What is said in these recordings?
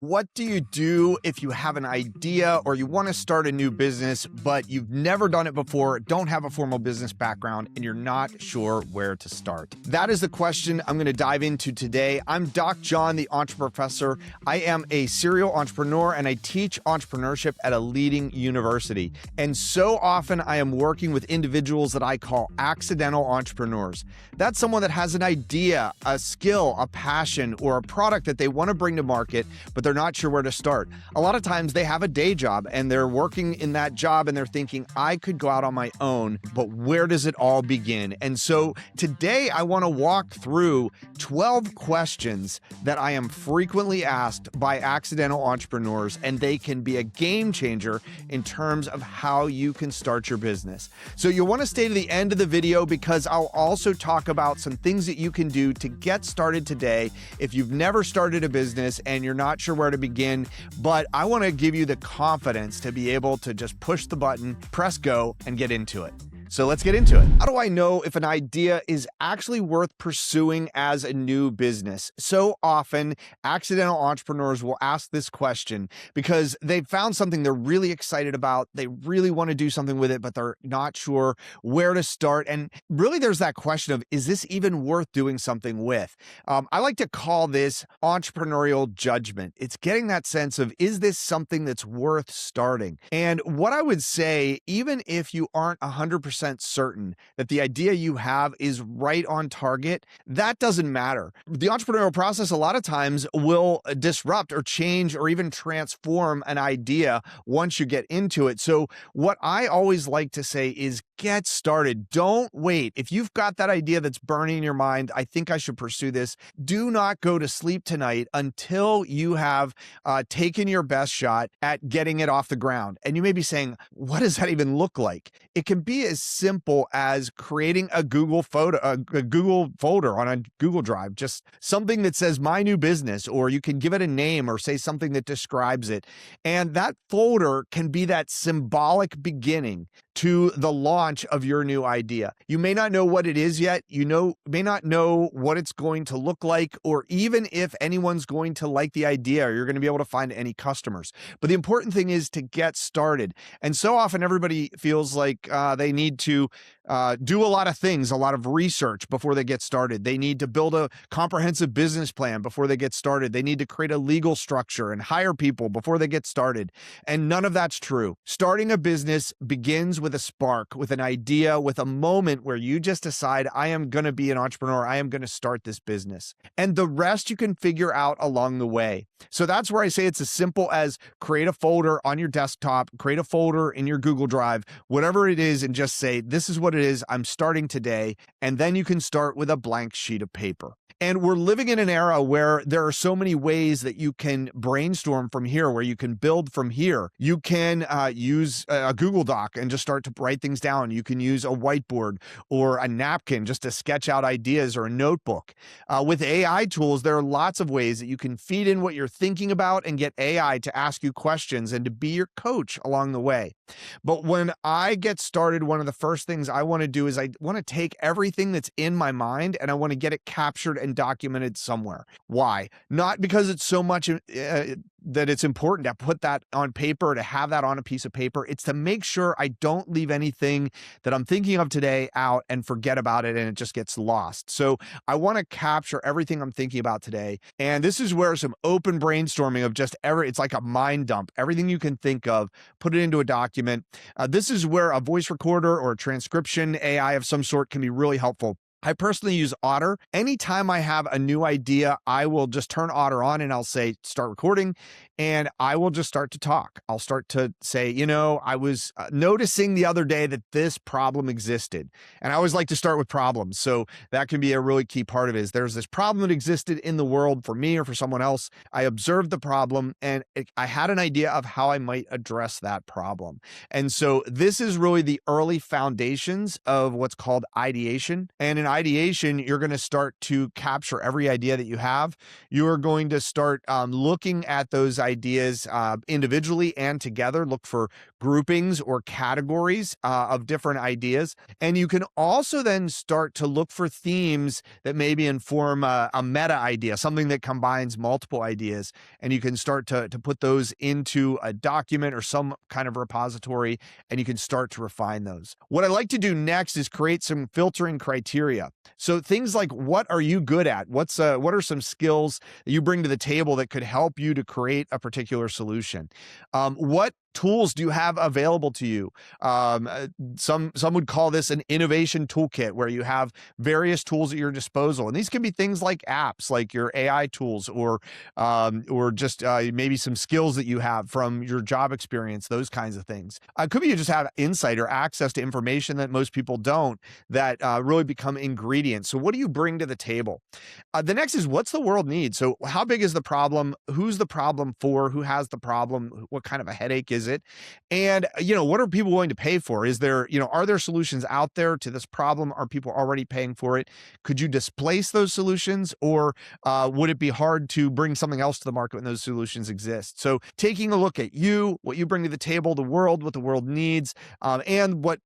What do you do if you have an idea or you want to start a new business, but you've never done it before, don't have a formal business background, and you're not sure where to start? That is the question I'm going to dive into today. I'm Doc John, the EntreProfessor. I am a serial entrepreneur and I teach entrepreneurship at a leading university. And so often I am working with individuals that I call accidental entrepreneurs. That's someone that has an idea, a skill, a passion, or a product that they want to bring to market, but they're not sure where to start. A lot of times they have a day job and they're working in that job and they're thinking, I could go out on my own, but where does it all begin? And so today I want to walk through 12 questions that I am frequently asked by accidental entrepreneurs, and they can be a game changer in terms of how you can start your business. So you'll want to stay to the end of the video because I'll also talk about some things that you can do to get started today if you've never started a business and you're not sure where to begin, but I want to give you the confidence to be able to just push the button, press go, and get into it. So let's get into it. How do I know if an idea is actually worth pursuing as a new business? So often, accidental entrepreneurs will ask this question because they've found something they're really excited about. They really want to do something with it, but they're not sure where to start. And really, there's that question of, is this even worth doing something with? I like to call this entrepreneurial judgment. It's getting that sense of, is this something that's worth starting? And what I would say, even if you aren't 100% certain that the idea you have is right on target, that doesn't matter. The entrepreneurial process a lot of times will disrupt or change or even transform an idea once you get into it. So what I always like to say is get started. Don't wait. If you've got that idea that's burning in your mind, I think I should pursue this. Do not go to sleep tonight until you have taken your best shot at getting it off the ground. And you may be saying, what does that even look like? It can be as simple as creating a Google folder on a Google Drive, just something that says my new business, or you can give it a name or say something that describes it. And that folder can be that symbolic beginning to the launch of your new idea. You may not know what it is yet. May not know what it's going to look like, or even if anyone's going to like the idea, or you're going to be able to find any customers. But the important thing is to get started. And so often everybody feels like they need to do a lot of things, a lot of research before they get started. They need to build a comprehensive business plan before they get started. They need to create a legal structure and hire people before they get started. And none of that's true. Starting a business begins with a spark, with an idea, with a moment where you just decide, I am going to be an entrepreneur. I am going to start this business. And the rest you can figure out along the way. So that's where I say it's as simple as create a folder on your desktop, create a folder in your Google Drive, whatever it is, and just say, this is what it is. I'm starting today. And then you can start with a blank sheet of paper. And we're living in an era where there are so many ways that you can brainstorm from here, where you can build from here. You can use a Google Doc and just start to write things down. You can use a whiteboard or a napkin just to sketch out ideas, or a notebook. With AI tools, there are lots of ways that you can feed in what you're thinking about and get AI to ask you questions and to be your coach along the way. But when I get started, one of the first things I want to do is I want to take everything that's in my mind and I want to get it captured and documented somewhere. Why? Not because it's so much that it's important to put that on paper, to have that on a piece of paper. It's to make sure I don't leave anything that I'm thinking of today out and forget about it and it just gets lost. So I want to capture everything I'm thinking about today. And this is where some open brainstorming of just it's like a mind dump. Everything you can think of, put it into a document. This is where a voice recorder or a transcription AI of some sort can be really helpful. I personally use Otter. Anytime I have a new idea, I will just turn Otter on and I'll say, start recording, and I will just start to talk. I'll start to say, I was noticing the other day that this problem existed. And I always like to start with problems. So that can be a really key part of it. Is there's this problem that existed in the world for me or for someone else. I observed the problem and I had an idea of how I might address that problem. And so this is really the early foundations of what's called ideation. And in ideation, you're going to start to capture every idea that you have. You're going to start looking at those ideas individually and together. Look for groupings or categories of different ideas. And you can also then start to look for themes that maybe inform a meta idea, something that combines multiple ideas. And you can start to put those into a document or some kind of repository, and you can start to refine those. What I like to do next is create some filtering criteria. So things like, what are you good at? What are some skills that you bring to the table that could help you to create a particular solution? What tools do you have available to you? Some would call this an innovation toolkit, where you have various tools at your disposal. And these can be things like apps, like your AI tools, or just maybe some skills that you have from your job experience, those kinds of things. It could be you just have insight or access to information that most people don't, that really become ingredients. So what do you bring to the table? The next is, what's the world need? So how big is the problem? Who's the problem for? Who has the problem? What kind of a headache is it? And, what are people willing to pay for? Is there, are there solutions out there to this problem? Are people already paying for it? Could you displace those solutions, or would it be hard to bring something else to the market when those solutions exist? So taking a look at you, what you bring to the table, the world, what the world needs, and what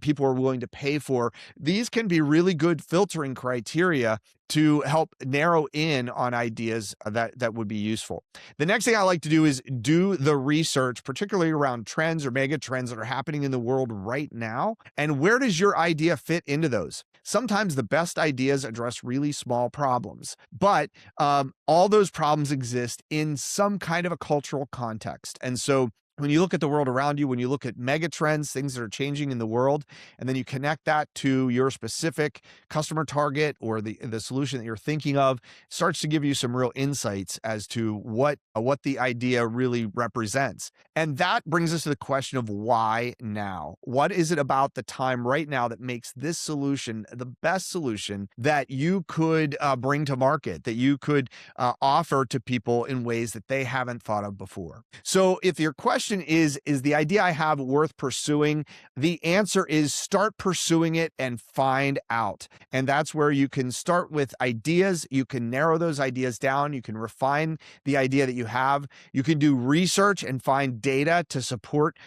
people are willing to pay for. These can be really good filtering criteria to help narrow in on ideas that would be useful. The next thing I like to do is do the research, particularly around trends or mega trends that are happening in the world right now. And where does your idea fit into those? Sometimes the best ideas address really small problems, but all those problems exist in some kind of a cultural context. And so when you look at the world around you, when you look at mega trends, things that are changing in the world, and then you connect that to your specific customer target or the solution that you're thinking of, it starts to give you some real insights as to what the idea really represents. And that brings us to the question of why now? What is it about the time right now that makes this solution the best solution that you could bring to market, that you could offer to people in ways that they haven't thought of before? So if your question is the idea I have worth pursuing? The answer is, start pursuing it and find out. And that's where you can start with ideas. You can narrow those ideas down. You can refine the idea that you have. You can do research and find data to support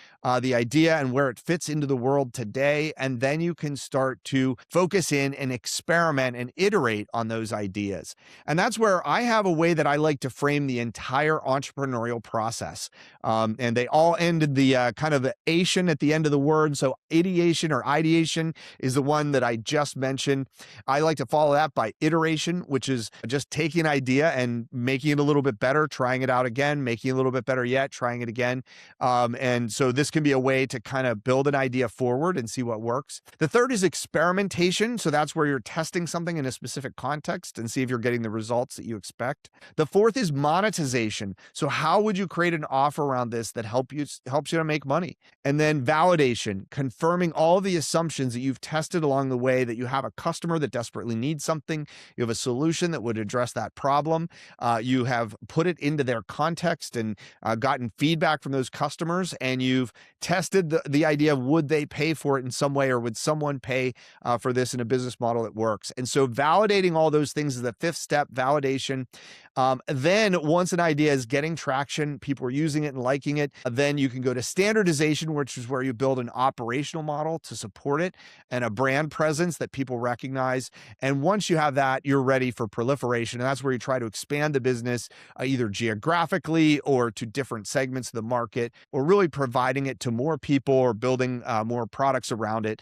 the idea and where it fits into the world today. And then you can start to focus in and experiment and iterate on those ideas. And that's where I have a way that I like to frame the entire entrepreneurial process. And they all ended the kind of ation at the end of the word. So ideation or ideation is the one that I just mentioned. I like to follow that by iteration, which is just taking an idea and making it a little bit better, trying it out again, making it a little bit better yet, trying it again. And so this can be a way to kind of build an idea forward and see what works. The third is experimentation. So that's where you're testing something in a specific context and see if you're getting the results that you expect. The fourth is monetization. So how would you create an offer around this that helps you to make money? And then validation, confirming all the assumptions that you've tested along the way, that you have a customer that desperately needs something, you have a solution that would address that problem, you have put it into their context and gotten feedback from those customers, and you've tested the idea of, would they pay for it in some way, or would someone pay for this in a business model that works? And so validating all those things is the fifth step, validation. Then once an idea is getting traction, people are using it and liking it, then you can go to standardization, which is where you build an operational model to support it and a brand presence that people recognize. And once you have that, you're ready for proliferation. And that's where you try to expand the business either geographically or to different segments of the market, or really providing it to more people or building more products around it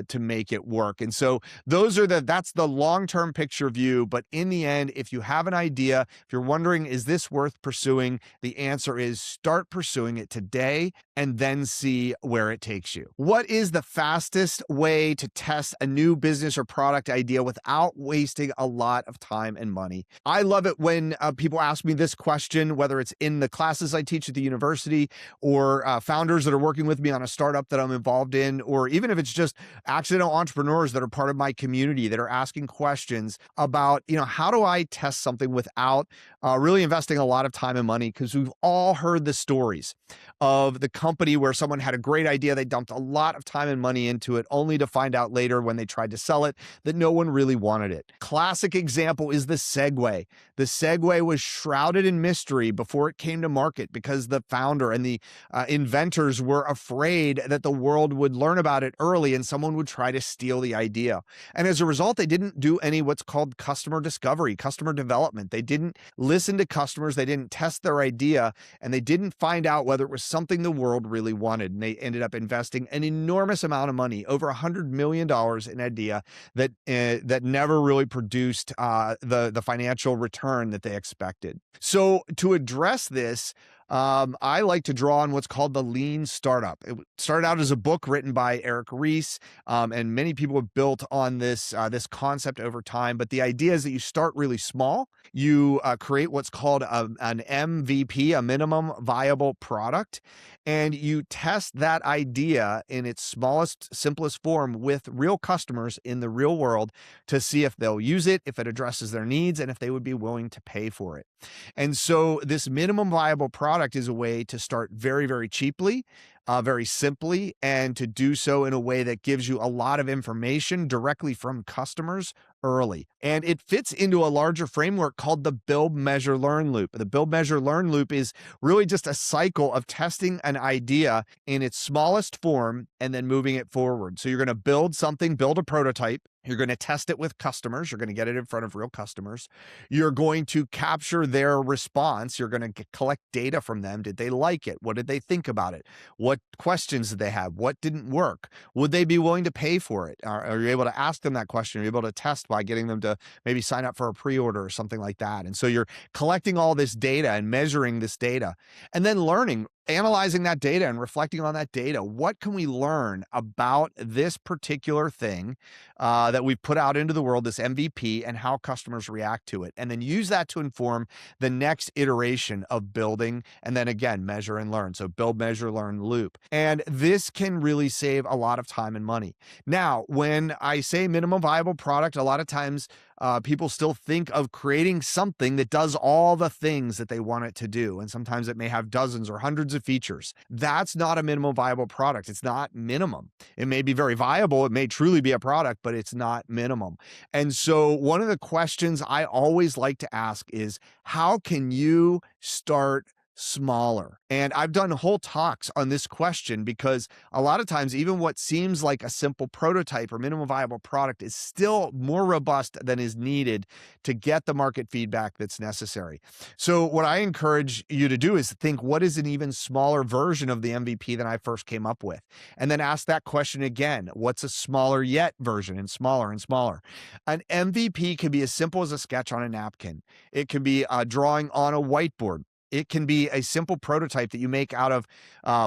to make it work. And so that's the long-term picture view. But in the end, if you have an idea, if you're wondering, is this worth pursuing? The answer is, start pursuing it today and then see where it takes you. What is the fastest way to test a new business or product idea without wasting a lot of time and money? I love it when people ask me this question, whether it's in the classes I teach at the university, or founders that are working with me on a startup that I'm involved in, or even if it's just accidental entrepreneurs that are part of my community that are asking questions about, how do I test something without about really investing a lot of time and money, because we've all heard the stories of the company where someone had a great idea. They dumped a lot of time and money into it, only to find out later when they tried to sell it that no one really wanted it. Classic example is the Segway. The Segway was shrouded in mystery before it came to market because the founder and the inventors were afraid that the world would learn about it early and someone would try to steal the idea. And as a result, they didn't do any what's called customer discovery, customer development. They didn't listen to customers. They didn't test their idea, and they didn't find out whether it was something the world really wanted. And they ended up investing an enormous amount of money, over $100 million in an idea that never really produced the financial return that they expected. So to address this, I like to draw on what's called the lean startup. It started out as a book written by Eric Ries, and many people have built on this concept over time. But the idea is that you start really small. You create what's called an MVP, a minimum viable product, and you test that idea in its smallest, simplest form with real customers in the real world to see if they'll use it, if it addresses their needs, and if they would be willing to pay for it. And so this minimum viable product is a way to start very, very cheaply, very simply, and to do so in a way that gives you a lot of information directly from customers early. And it fits into a larger framework called the build, measure, learn loop. The build, measure, learn loop is really just a cycle of testing an idea in its smallest form and then moving it forward. So you're going to build something, build a prototype. You're going to test it with customers. You're going to get it in front of real customers. You're going to capture their response. You're going to collect data from them. Did they like it? What did they think about it? What questions did they have? What didn't work? Would they be willing to pay for it? Are you able to ask them that question? Are you able to test by getting them to maybe sign up for a pre-order or something like that? And so you're collecting all this data and measuring this data, and then learning, analyzing that data and reflecting on that data. What can we learn about this particular thing that we've put out into the world, this MVP, and how customers react to it? And then use that to inform the next iteration of building, and then again, measure and learn. So build, measure, learn loop. And this can really save a lot of time and money. Now, when I say minimum viable product, a lot of times people still think of creating something that does all the things that they want it to do. And sometimes it may have dozens or hundreds of features. That's not a minimum viable product. It's not minimum. It may be very viable. It may truly be a product, but it's not minimum. And so one of the questions I always like to ask is, how can you start smaller? And I've done whole talks on this question because a lot of times, even what seems like a simple prototype or minimum viable product is still more robust than is needed to get the market feedback that's necessary. So what I encourage you to do is think, what is an even smaller version of the MVP than I first came up with? And then ask that question again. What's a smaller yet version, and smaller and smaller? An MVP can be as simple as a sketch on a napkin. It can be a drawing on a whiteboard. It can be a simple prototype that you make out of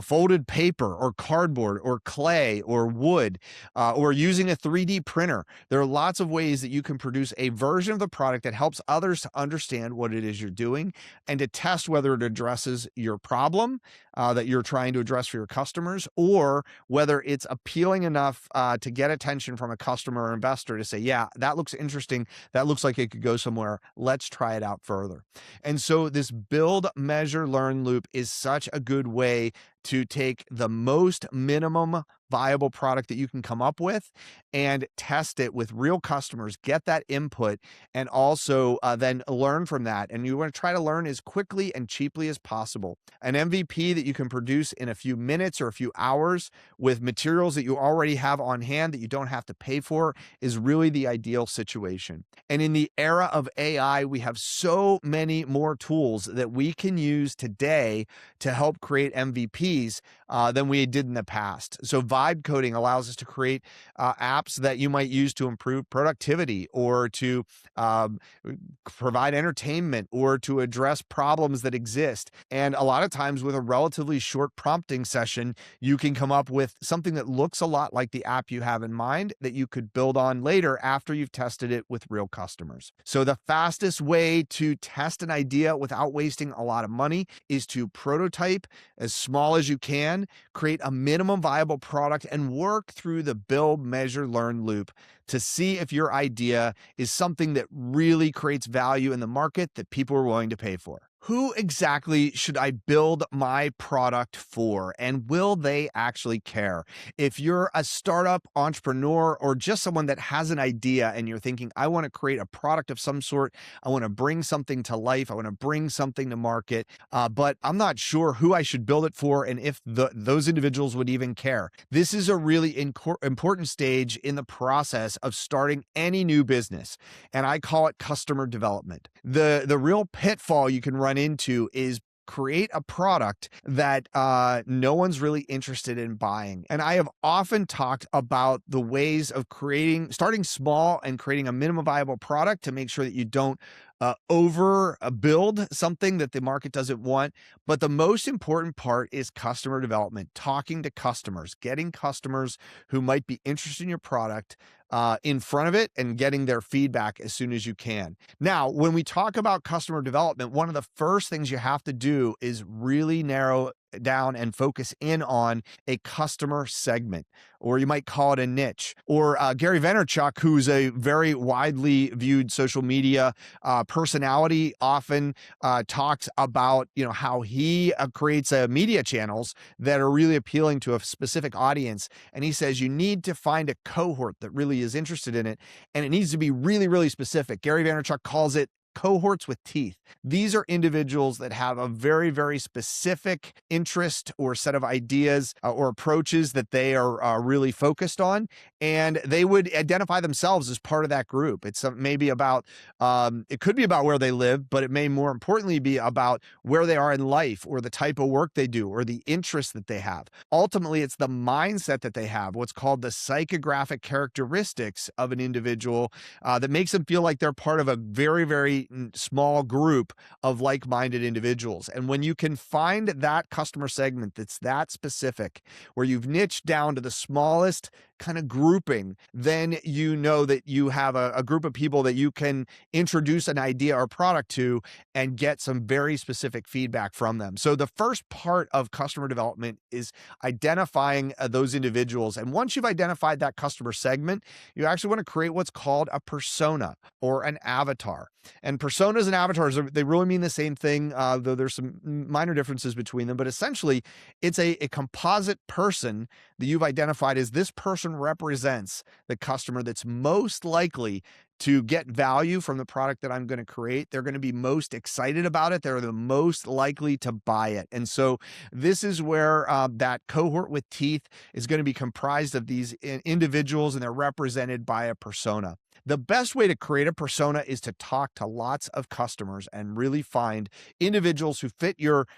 folded paper or cardboard or clay or wood, or using a 3D printer. There are lots of ways that you can produce a version of the product that helps others to understand what it is you're doing and to test whether it addresses your problem that you're trying to address for your customers, or whether it's appealing enough to get attention from a customer or investor to say, yeah, that looks interesting. That looks like it could go somewhere. Let's try it out further. And so this build, measure, learn loop is such a good way to take the most minimum viable product that you can come up with and test it with real customers, get that input, and also then learn from that. And you want to try to learn as quickly and cheaply as possible. An MVP that you can produce in a few minutes or a few hours with materials that you already have on hand that you don't have to pay for is really the ideal situation. And in the era of AI, we have so many more tools that we can use today to help create MVPs than we did in the past. So vibe coding allows us to create apps that you might use to improve productivity, or to provide entertainment, or to address problems that exist. And a lot of times with a relatively short prompting session, you can come up with something that looks a lot like the app you have in mind that you could build on later after you've tested it with real customers. So the fastest way to test an idea without wasting a lot of money is to prototype as small small as you can, create a minimum viable product, and work through the build, measure, learn loop to see if your idea is something that really creates value in the market that people are willing to pay for. Who exactly should I build my product for, and will they actually care? If you're a startup entrepreneur or just someone that has an idea and you're thinking, I want to create a product of some sort, I want to bring something to life, I want to bring something to market, but I'm not sure who I should build it for and if those individuals would even care. This is a really important stage in the process of starting any new business, and I call it customer development. The real pitfall you can run into is create a product that no one's really interested in buying. And I have often talked about the ways of starting small and creating a minimum viable product to make sure that you don't overbuild something that the market doesn't want. But the most important part is customer development, talking to customers, getting customers who might be interested in your product in front of it and getting their feedback as soon as you can. Now, when we talk about customer development, one of the first things you have to do is really narrow down and focus in on a customer segment, or you might call it a niche. Or Gary Vaynerchuk, who's a very widely viewed social media personality, often talks about how he creates media channels that are really appealing to a specific audience. And he says you need to find a cohort that really is interested in it, and it needs to be really, really specific. Gary Vaynerchuk calls it cohorts with teeth. These are individuals that have a very, very specific interest or set of ideas or approaches that they are really focused on, and they would identify themselves as part of that group. It's maybe about, it could be about where they live, but it may more importantly be about where they are in life or the type of work they do or the interests that they have. Ultimately, it's the mindset that they have, what's called the psychographic characteristics of an individual that makes them feel like they're part of a very, very small group of like-minded individuals. And when you can find that customer segment that's that specific, where you've niched down to the smallest kind of grouping, then you know that you have a group of people that you can introduce an idea or product to and get some very specific feedback from them. So the first part of customer development is identifying those individuals. And once you've identified that customer segment, you actually want to create what's called a persona or an avatar. And personas and avatars, they really mean the same thing, though there's some minor differences between them. But essentially, it's a composite person that you've identified as this person represents the customer that's most likely to get value from the product that I'm going to create. They're going to be most excited about it. They're the most likely to buy it. And so this is where that cohort with teeth is going to be comprised of these individuals, and they're represented by a persona. The best way to create a persona is to talk to lots of customers and really find individuals who fit your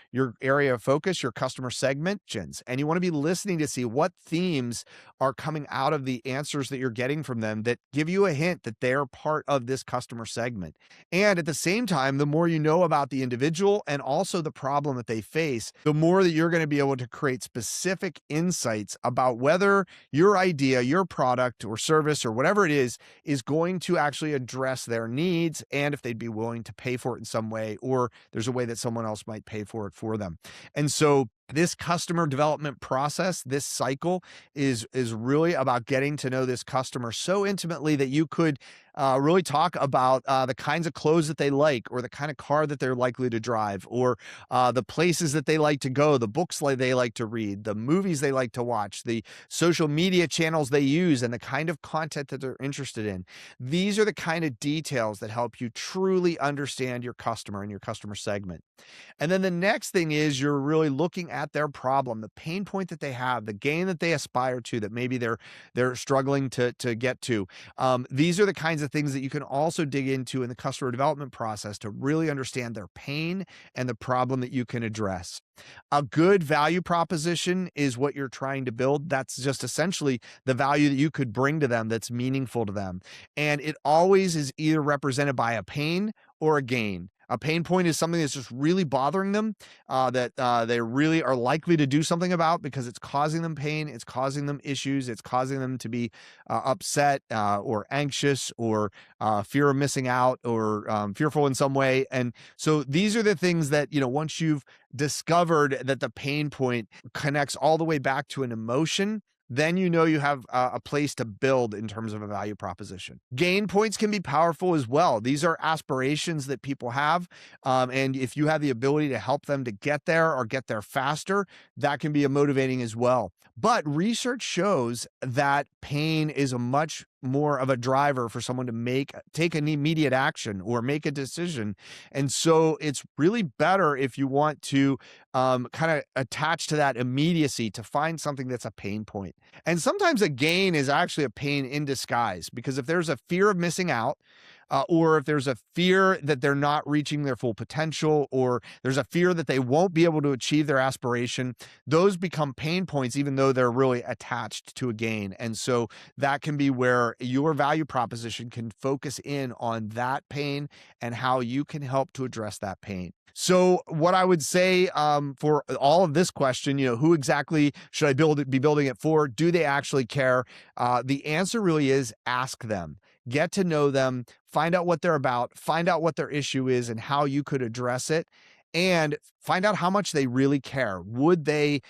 area of focus, your customer segments. And you want to be listening to see what themes are coming out of the answers that you're getting from them that give you a hint that they're part of this customer segment. And at the same time, the more you know about the individual and also the problem that they face, the more that you're going to be able to create specific insights about whether your idea, your product or service or whatever it is going to actually address their needs, and if they'd be willing to pay for it in some way, or there's a way that someone else might pay for it for them. And so this customer development process, this cycle is really about getting to know this customer so intimately that you could really talk about the kinds of clothes that they like, or the kind of car that they're likely to drive, or the places that they like to go, the books they like to read, the movies they like to watch, the social media channels they use, and the kind of content that they're interested in. These are the kind of details that help you truly understand your customer and your customer segment. And then the next thing is you're really looking at their problem, the pain point that they have, the gain that they aspire to that maybe they're struggling to get to. These are the kinds of things that you can also dig into in the customer development process to really understand their pain and the problem that you can address. A good value proposition is what you're trying to build. That's just essentially the value that you could bring to them that's meaningful to them. And it always is either represented by a pain or a gain. A pain point is something that's just really bothering them, that they really are likely to do something about because it's causing them pain, it's causing them issues, it's causing them to be upset or anxious or fear of missing out or fearful in some way. And so these are the things that, once you've discovered that the pain point connects all the way back to an emotion, then you have a place to build in terms of a value proposition. Gain points can be powerful as well. These are aspirations that people have. And if you have the ability to help them to get there or get there faster, that can be motivating as well. But research shows that pain is a much more of a driver for someone to take an immediate action or make a decision. And so it's really better if you want to kind of attach to that immediacy to find something that's a pain point. And sometimes a gain is actually a pain in disguise, because if there's a fear of missing out, or if there's a fear that they're not reaching their full potential, or there's a fear that they won't be able to achieve their aspiration, those become pain points, even though they're really attached to a gain. And so that can be where your value proposition can focus in on that pain and how you can help to address that pain. So what I would say for all of this question, who exactly should I be building it for? Do they actually care? The answer really is ask them. Get to know them, find out what they're about, find out what their issue is and how you could address it, and find out how much they really care. Would they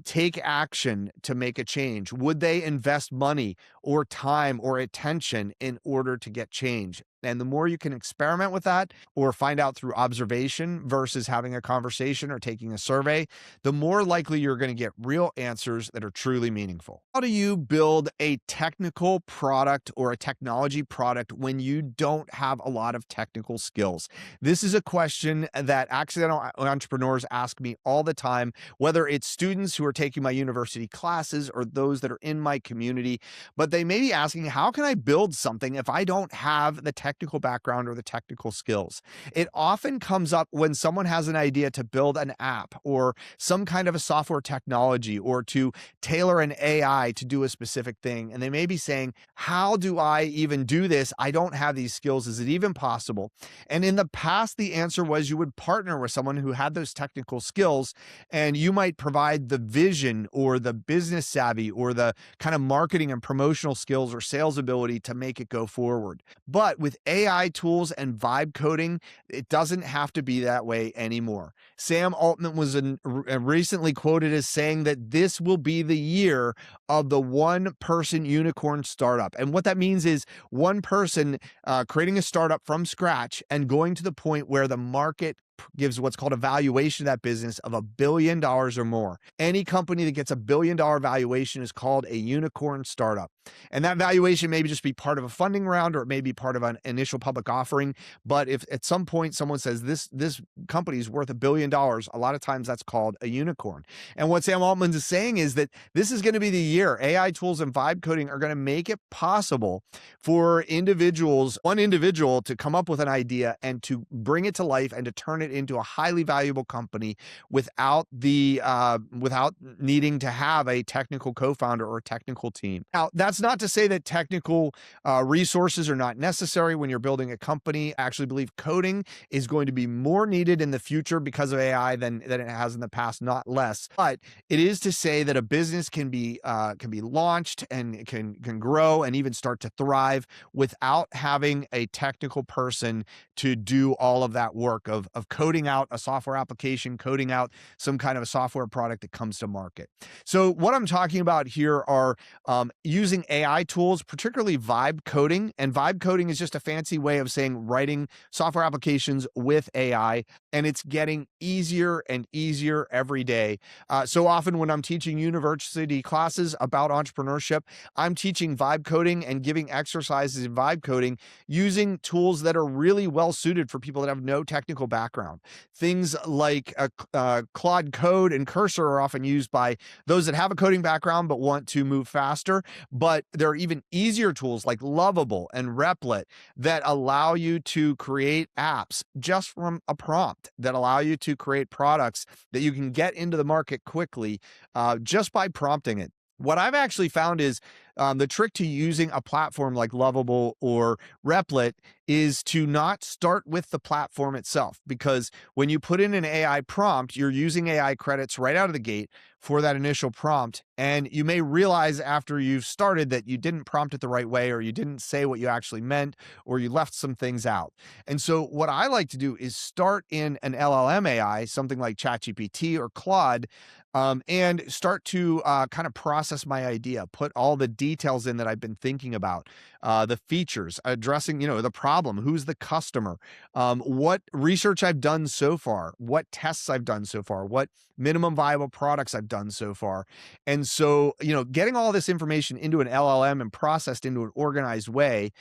take action to make a change? Would they invest money or time or attention in order to get change? And the more you can experiment with that or find out through observation versus having a conversation or taking a survey, the more likely you're going to get real answers that are truly meaningful. How do you build a technical product or a technology product when you don't have a lot of technical skills? This is a question that accidental entrepreneurs ask me all the time, whether it's students who are taking my university classes or those that are in my community, but they may be asking, how can I build something if I don't have the technical background or the technical skills? It often comes up when someone has an idea to build an app or some kind of a software technology or to tailor an AI to do a specific thing. And they may be saying, how do I even do this? I don't have these skills. Is it even possible? And in the past, the answer was you would partner with someone who had those technical skills, and you might provide the vision or the business savvy or the kind of marketing and promotional skills or sales ability to make it go forward. But with AI tools and vibe coding, it doesn't have to be that way anymore. Sam Altman was recently quoted as saying that this will be the year of the one-person unicorn startup. And what that means is one person creating a startup from scratch and going to the point where the market gives what's called a valuation of that business of $1 billion or more. Any company that gets $1 billion valuation is called a unicorn startup. And that valuation may just be part of a funding round, or it may be part of an initial public offering. But if at some point someone says this company is worth $1 billion, a lot of times that's called a unicorn. And what Sam Altman is saying is that this is going to be the year. AI tools and vibe coding are going to make it possible for one individual to come up with an idea and to bring it to life and to turn it into a highly valuable company without needing to have a technical co-founder or a technical team. Now, that's not to say that technical resources are not necessary when you're building a company. I actually believe coding is going to be more needed in the future because of AI than it has in the past, not less. But it is to say that a business can be launched and can grow and even start to thrive without having a technical person to do all of that work of coding out a software application, coding out some kind of a software product that comes to market. So what I'm talking about here are using AI tools, particularly vibe coding. And vibe coding is just a fancy way of saying writing software applications with AI. And it's getting easier and easier every day. So often when I'm teaching university classes about entrepreneurship, I'm teaching vibe coding and giving exercises in vibe coding using tools that are really well suited for people that have no technical background. Things like Claude Code and Cursor are often used by those that have a coding background but want to move faster. But there are even easier tools like Lovable and Replit that allow you to create apps just from a prompt, that allow you to create products that you can get into the market quickly just by prompting it. What I've actually found is The trick to using a platform like Lovable or Replit is to not start with the platform itself, because when you put in an AI prompt, you're using AI credits right out of the gate for that initial prompt. And you may realize after you've started that you didn't prompt it the right way, or you didn't say what you actually meant, or you left some things out. And so what I like to do is start in an LLM AI, something like ChatGPT or Claude, and start to kind of process my idea, put all the details in that I've been thinking about, the features, addressing, the problem, who's the customer, what research I've done so far, what tests I've done so far, what minimum viable products I've done so far. And so, getting all this information into an LLM and processed into an organized way,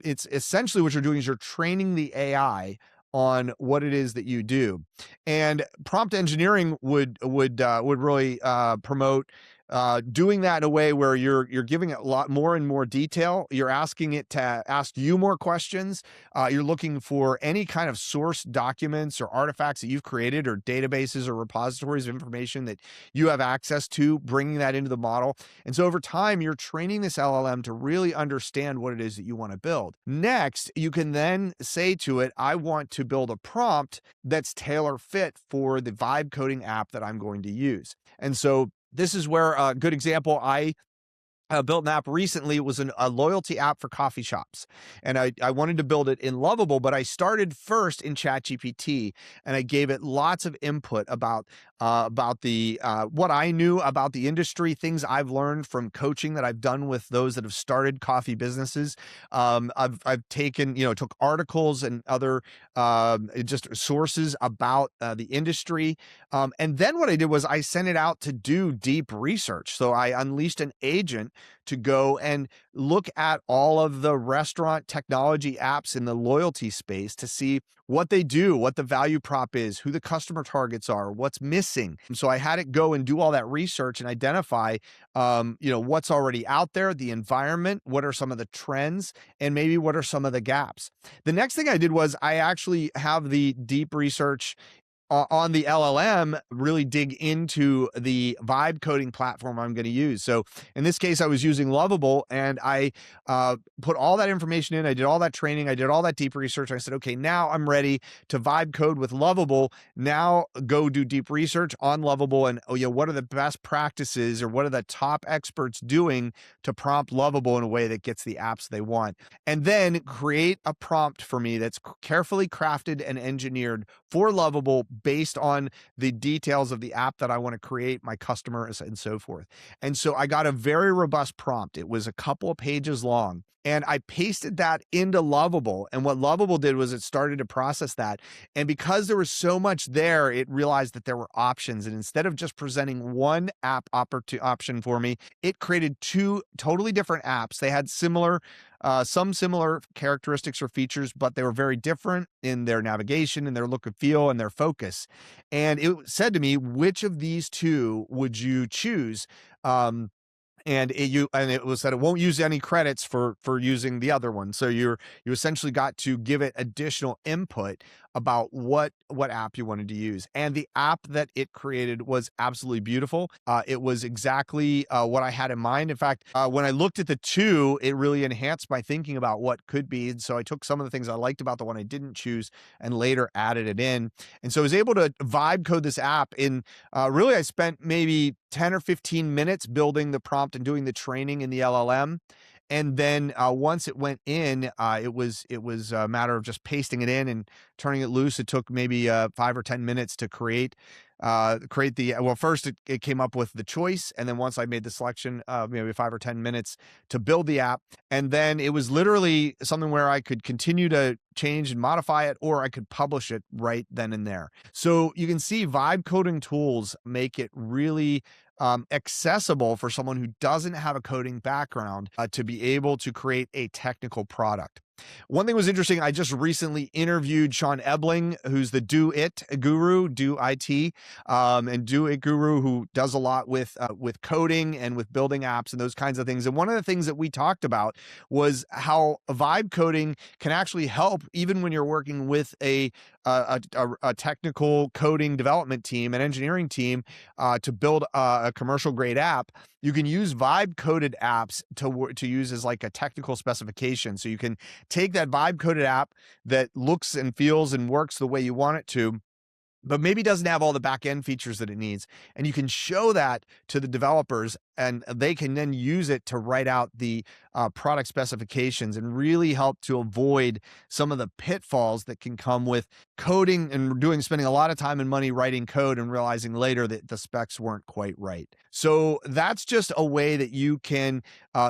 it's essentially what you're doing is you're training the AI on what it is that you do. And prompt engineering would really promote doing that in a way where you're giving it a lot more and more detail. You're asking it to ask you more questions. You're looking for any kind of source documents or artifacts that you've created, or databases or repositories of information that you have access to, bringing that into the model. And so over time, you're training this LLM to really understand what it is that you want to build. Next, you can then say to it, I want to build a prompt that's tailor fit for the vibe coding app that I'm going to use. And so this is where a good example, I built an app recently. It was a loyalty app for coffee shops. And I wanted to build it in Lovable, but I started first in ChatGPT, and I gave it lots of input about the what I knew about the industry, things I've learned from coaching that I've done with those that have started coffee businesses. I've taken, took articles and other just sources about the industry. And then what I did was I sent it out to do deep research. So I unleashed an agent to go and look at all of the restaurant technology apps in the loyalty space to see what they do, what the value prop is, who the customer targets are, what's missing. So I had it go and do all that research and identify, what's already out there, the environment, what are some of the trends, and maybe what are some of the gaps. The next thing I did was I actually have the deep research on the LLM really dig into the vibe coding platform I'm going to use. So in this case, I was using Lovable, and I put all that information in. I did all that training. I did all that deep research. I said, okay, now I'm ready to vibe code with Lovable. Now go do deep research on Lovable, and what are the best practices, or what are the top experts doing to prompt Lovable in a way that gets the apps they want. And then create a prompt for me that's carefully crafted and engineered for Lovable based on the details of the app that I want to create, my customers, and so forth. And so I got a very robust prompt. It was a couple of pages long, and I pasted that into Lovable. And what Lovable did was it started to process that. And because there was so much there, it realized that there were options. And instead of just presenting one app option for me, it created two totally different apps. They had some similar characteristics or features, but they were very different in their navigation and their look and feel and their focus. And it said to me, which of these two would you choose? And it was that it won't use any credits for using the other one. So you essentially got to give it additional input about what app you wanted to use. And the app that it created was absolutely beautiful. It was exactly what I had in mind. In fact, when I looked at the two, it really enhanced my thinking about what could be. And so I took some of the things I liked about the one I didn't choose and later added it in. And so I was able to vibe code this app in, really, I spent maybe 10 or 15 minutes building the prompt and doing the training in the LLM. And then once it went in, it was a matter of just pasting it in and turning it loose. It took maybe 5 or 10 minutes to create first it came up with the choice. And then once I made the selection, maybe 5 or 10 minutes to build the app. And then it was literally something where I could continue to change and modify it, or I could publish it right then and there. So you can see vibe coding tools make it really accessible for someone who doesn't have a coding background to be able to create a technical product. One thing was interesting. I just recently interviewed Sean Ebling, who's the Do It guru, Do IT, and Do It guru, who does a lot with coding and with building apps and those kinds of things. And one of the things that we talked about was how vibe coding can actually help even when you're working with a technical coding development team, an engineering team, to build a commercial grade app. You can use vibe-coded apps to use as like a technical specification. So you can take that vibe-coded app that looks and feels and works the way you want it to, but maybe doesn't have all the back end features that it needs. And you can show that to the developers, and they can then use it to write out the product specifications and really help to avoid some of the pitfalls that can come with coding and spending a lot of time and money writing code and realizing later that the specs weren't quite right. So that's just a way that you can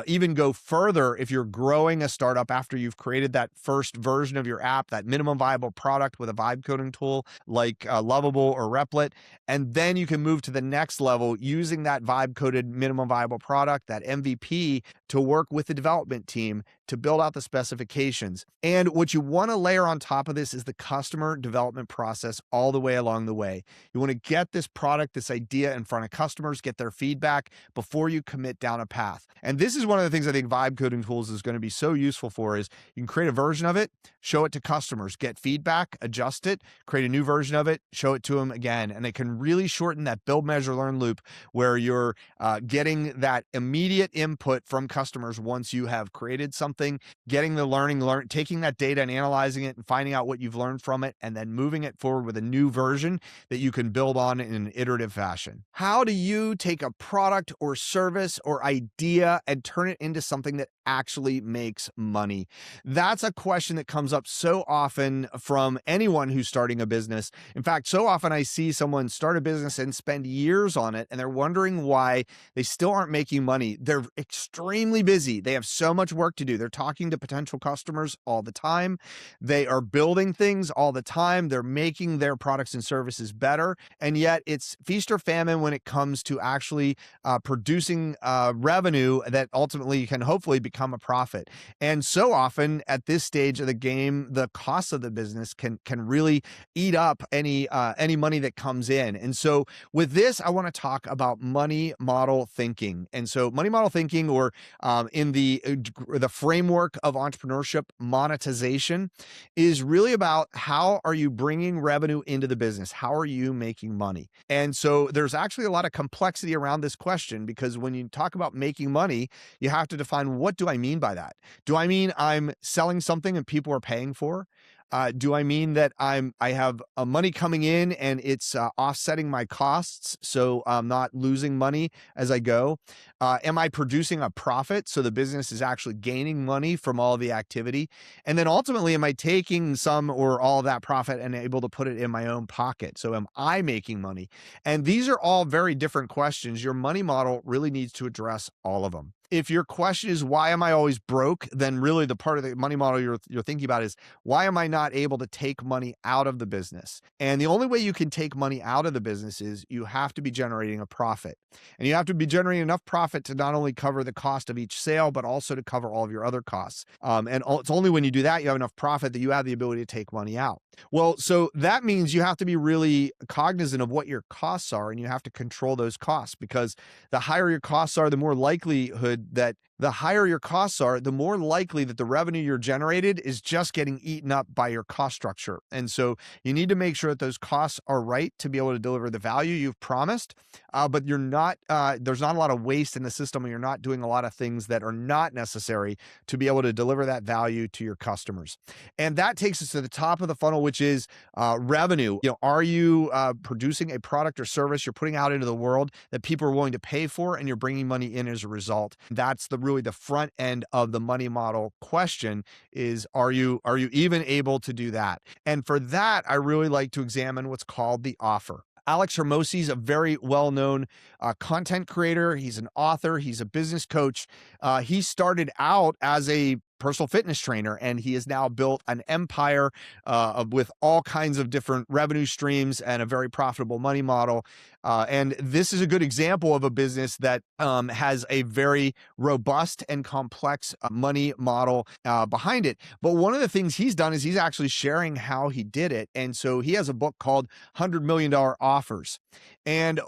even go further if you're growing a startup after you've created that first version of your app, that minimum viable product with a vibe coding tool like Lovable or Replit. And then you can move to the next level using that vibe coded minimum viable product, that MVP, to work with the development team to build out the specifications. And what you want to layer on top of this is the customer development process all the way along the way. You want to get this product, this idea in front of customers, get their feedback before you commit down a path. And this is one of the things I think vibe coding tools is going to be so useful for is you can create a version of it, show it to customers, get feedback, adjust it, create a new version of it, show it to them again. And it can really shorten that build, measure, learn loop where you're getting that immediate input from customers once you have created something, getting the learning, taking that data and analyzing it and finding out what you've learned from it, and then moving it forward with a new version that you can build on in an iterative fashion. How do you take a product or service or idea and turn it into something that actually makes money? That's a question that comes up so often from anyone who's starting a business. In fact, so often I see someone start a business and spend years on it, and they're wondering why they still aren't making money. They're extremely busy. They have so much work to do. They're talking to potential customers all the time. They are building things all the time. They're making their products and services better. And yet it's feast or famine when it comes to actually producing revenue that ultimately can hopefully become a profit. And so often at this stage of the game, the cost of the business can really eat up any money that comes in. And so with this, I want to talk about money model thinking. And so money model thinking, or in the framework of entrepreneurship, monetization, is really about how are you bringing revenue into the business? How are you making money? And so there's actually a lot of complexity around this question, because when you talk about making money, you have to define, what do I mean by that? Do I mean I'm selling something and people are paying for? Do I mean that I have money coming in and it's offsetting my costs, so I'm not losing money as I go? Am I producing a profit, so the business is actually gaining money from all the activity? And then ultimately, am I taking some or all of that profit and able to put it in my own pocket? So am I making money? And these are all very different questions. Your money model really needs to address all of them. If your question is, why am I always broke? Then really the part of the money model you're thinking about is, why am I not able to take money out of the business? And the only way you can take money out of the business is you have to be generating a profit. And you have to be generating enough profit to not only cover the cost of each sale, but also to cover all of your other costs. It's only when you do that, you have enough profit that you have the ability to take money out. Well, so that means you have to be really cognizant of what your costs are, and you have to control those costs, because the higher your costs are, the more likelihood that the higher your costs are, the more likely that the revenue you're generated is just getting eaten up by your cost structure. And so you need to make sure that those costs are right to be able to deliver the value you've promised, but there's not a lot of waste in the system, and you're not doing a lot of things that are not necessary to be able to deliver that value to your customers. And that takes us to the top of the funnel, which is revenue. Are you producing a product or service you're putting out into the world that people are willing to pay for, and you're bringing money in as a result? That's really the front end of the money model question is, are you even able to do that? And for that, I really like to examine what's called the offer. Alex Hormozi is a very well-known content creator. He's an author. He's a business coach. He started out as a personal fitness trainer, and he has now built an empire with all kinds of different revenue streams and a very profitable money model. And this is a good example of a business that has a very robust and complex money model behind it. But one of the things he's done is he's actually sharing how he did it. And so he has a book called $100 Million Offers. And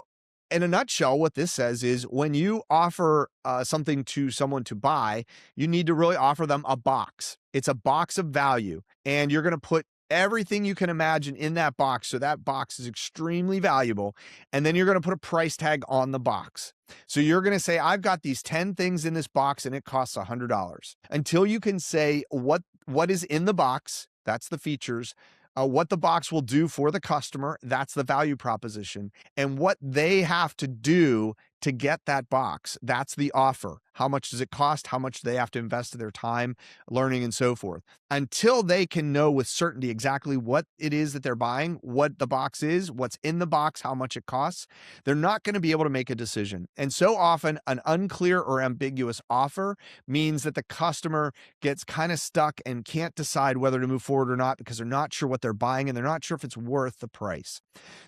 in a nutshell, what this says is, when you offer something to someone to buy, you need to really offer them a box. It's a box of value, and you're going to put everything you can imagine in that box. So that box is extremely valuable. And then you're going to put a price tag on the box. So you're going to say, I've got these 10 things in this box and it costs $100. Until you can say what is in the box, that's the features, what the box will do for the customer, that's the value proposition, and what they have to do to get that box, that's the offer. How much does it cost? How much do they have to invest of their time, learning, and so forth? Until they can know with certainty exactly what it is that they're buying, what the box is, what's in the box, how much it costs, they're not going to be able to make a decision. And so often an unclear or ambiguous offer means that the customer gets kind of stuck and can't decide whether to move forward or not because they're not sure what they're buying and they're not sure if it's worth the price.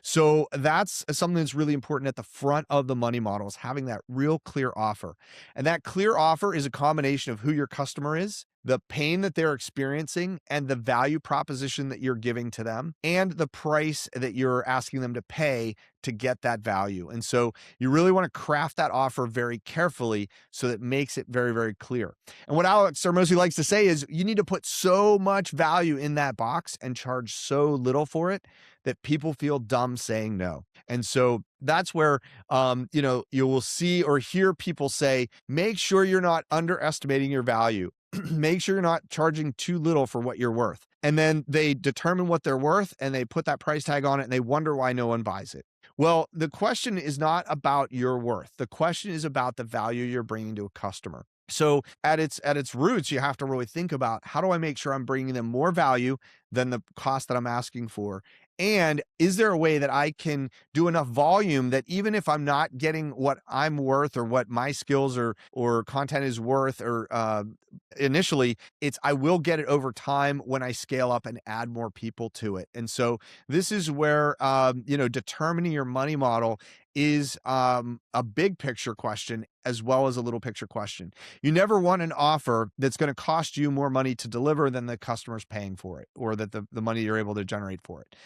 So that's something that's really important at the front of the money model, is having that real clear offer. And that clear offer is a combination of who your customer is, the pain that they're experiencing, and the value proposition that you're giving to them, and the price that you're asking them to pay to get that value. And so you really want to craft that offer very carefully so that it makes it very, very clear. And what Alex Hormozi likes to say is you need to put so much value in that box and charge so little for it that people feel dumb saying no. And so that's where, you will see or hear people say, make sure you're not underestimating your value. Make sure you're not charging too little for what you're worth. And then they determine what they're worth and they put that price tag on it and they wonder why no one buys it. Well, the question is not about your worth. The question is about the value you're bringing to a customer. So at its roots, you have to really think about, how do I make sure I'm bringing them more value than the cost that I'm asking for? And is there a way that I can do enough volume that even if I'm not getting what I'm worth or what my skills or content is worth, or initially, I will get it over time when I scale up and add more people to it. And so this is where, determining your money model is a big picture question as well as a little picture question. You never want an offer that's going to cost you more money to deliver than the customer's paying for it, or that the money you're able to generate for it,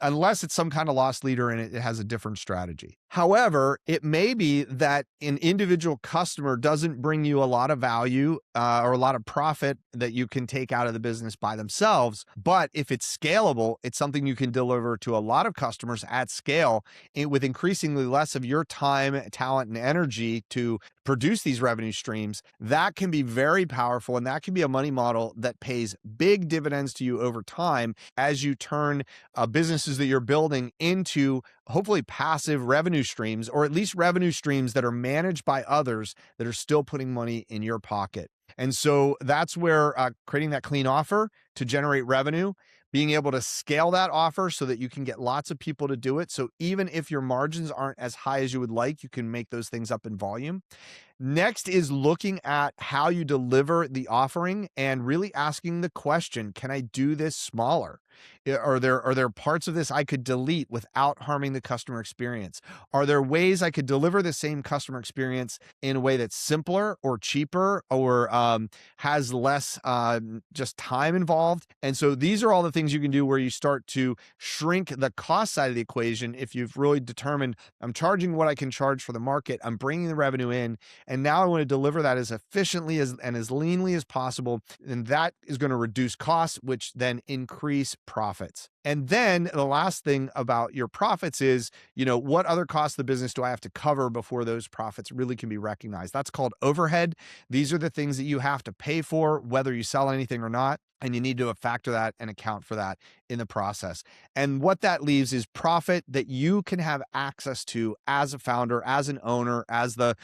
unless it's some kind of loss leader and it has a different strategy. However, it may be that an individual customer doesn't bring you a lot of value or a lot of profit that you can take out of the business by themselves. But if it's scalable, it's something you can deliver to a lot of customers at scale with increasingly less of your time, talent, and energy to produce these revenue streams. That can be very powerful, and that can be a money model that pays big dividends to you over time as you turn businesses that you're building into hopefully passive revenue streams, or at least revenue streams that are managed by others that are still putting money in your pocket. And so that's where creating that clean offer to generate revenue, being able to scale that offer so that you can get lots of people to do it. So even if your margins aren't as high as you would like, you can make those things up in volume. Next is looking at how you deliver the offering and really asking the question, can I do this smaller? Are there parts of this I could delete without harming the customer experience? Are there ways I could deliver the same customer experience in a way that's simpler or cheaper or has less just time involved? And so these are all the things you can do where you start to shrink the cost side of the equation. If you've really determined, I'm charging what I can charge for the market, I'm bringing the revenue in, and now I want to deliver that as efficiently and as leanly as possible. And that is going to reduce costs, which then increase profits. And then the last thing about your profits is, what other costs of the business do I have to cover before those profits really can be recognized? That's called overhead. These are the things that you have to pay for, whether you sell anything or not. And you need to factor that and account for that in the process. And what that leaves is profit that you can have access to as a founder, as an owner, as the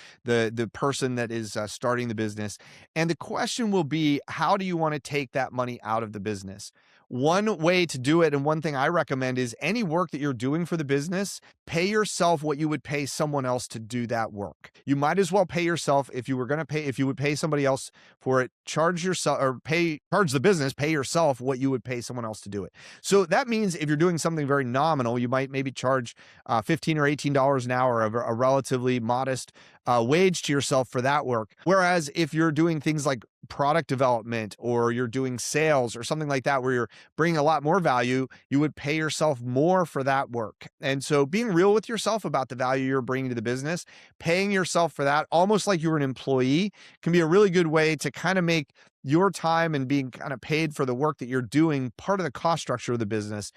person that is starting the business. And the question will be, how do you want to take that money out of the business? One way to do it, and one thing I recommend, is any work that you're doing for the business, pay yourself what you would pay someone else to do that work. You might as well pay yourself. If you would pay somebody else for it, charge the business, pay yourself what you would pay someone else to do it. So that means if you're doing something very nominal, you might maybe charge $15 or $18 an hour, of a relatively modest wage to yourself for that work. Whereas if you're doing things like product development, or you're doing sales or something like that, where you're bringing a lot more value, you would pay yourself more for that work. And so being real with yourself about the value you're bringing to the business, paying yourself for that, almost like you were an employee, can be a really good way to kind of make your time and being kind of paid for the work that you're doing part of the cost structure of the business,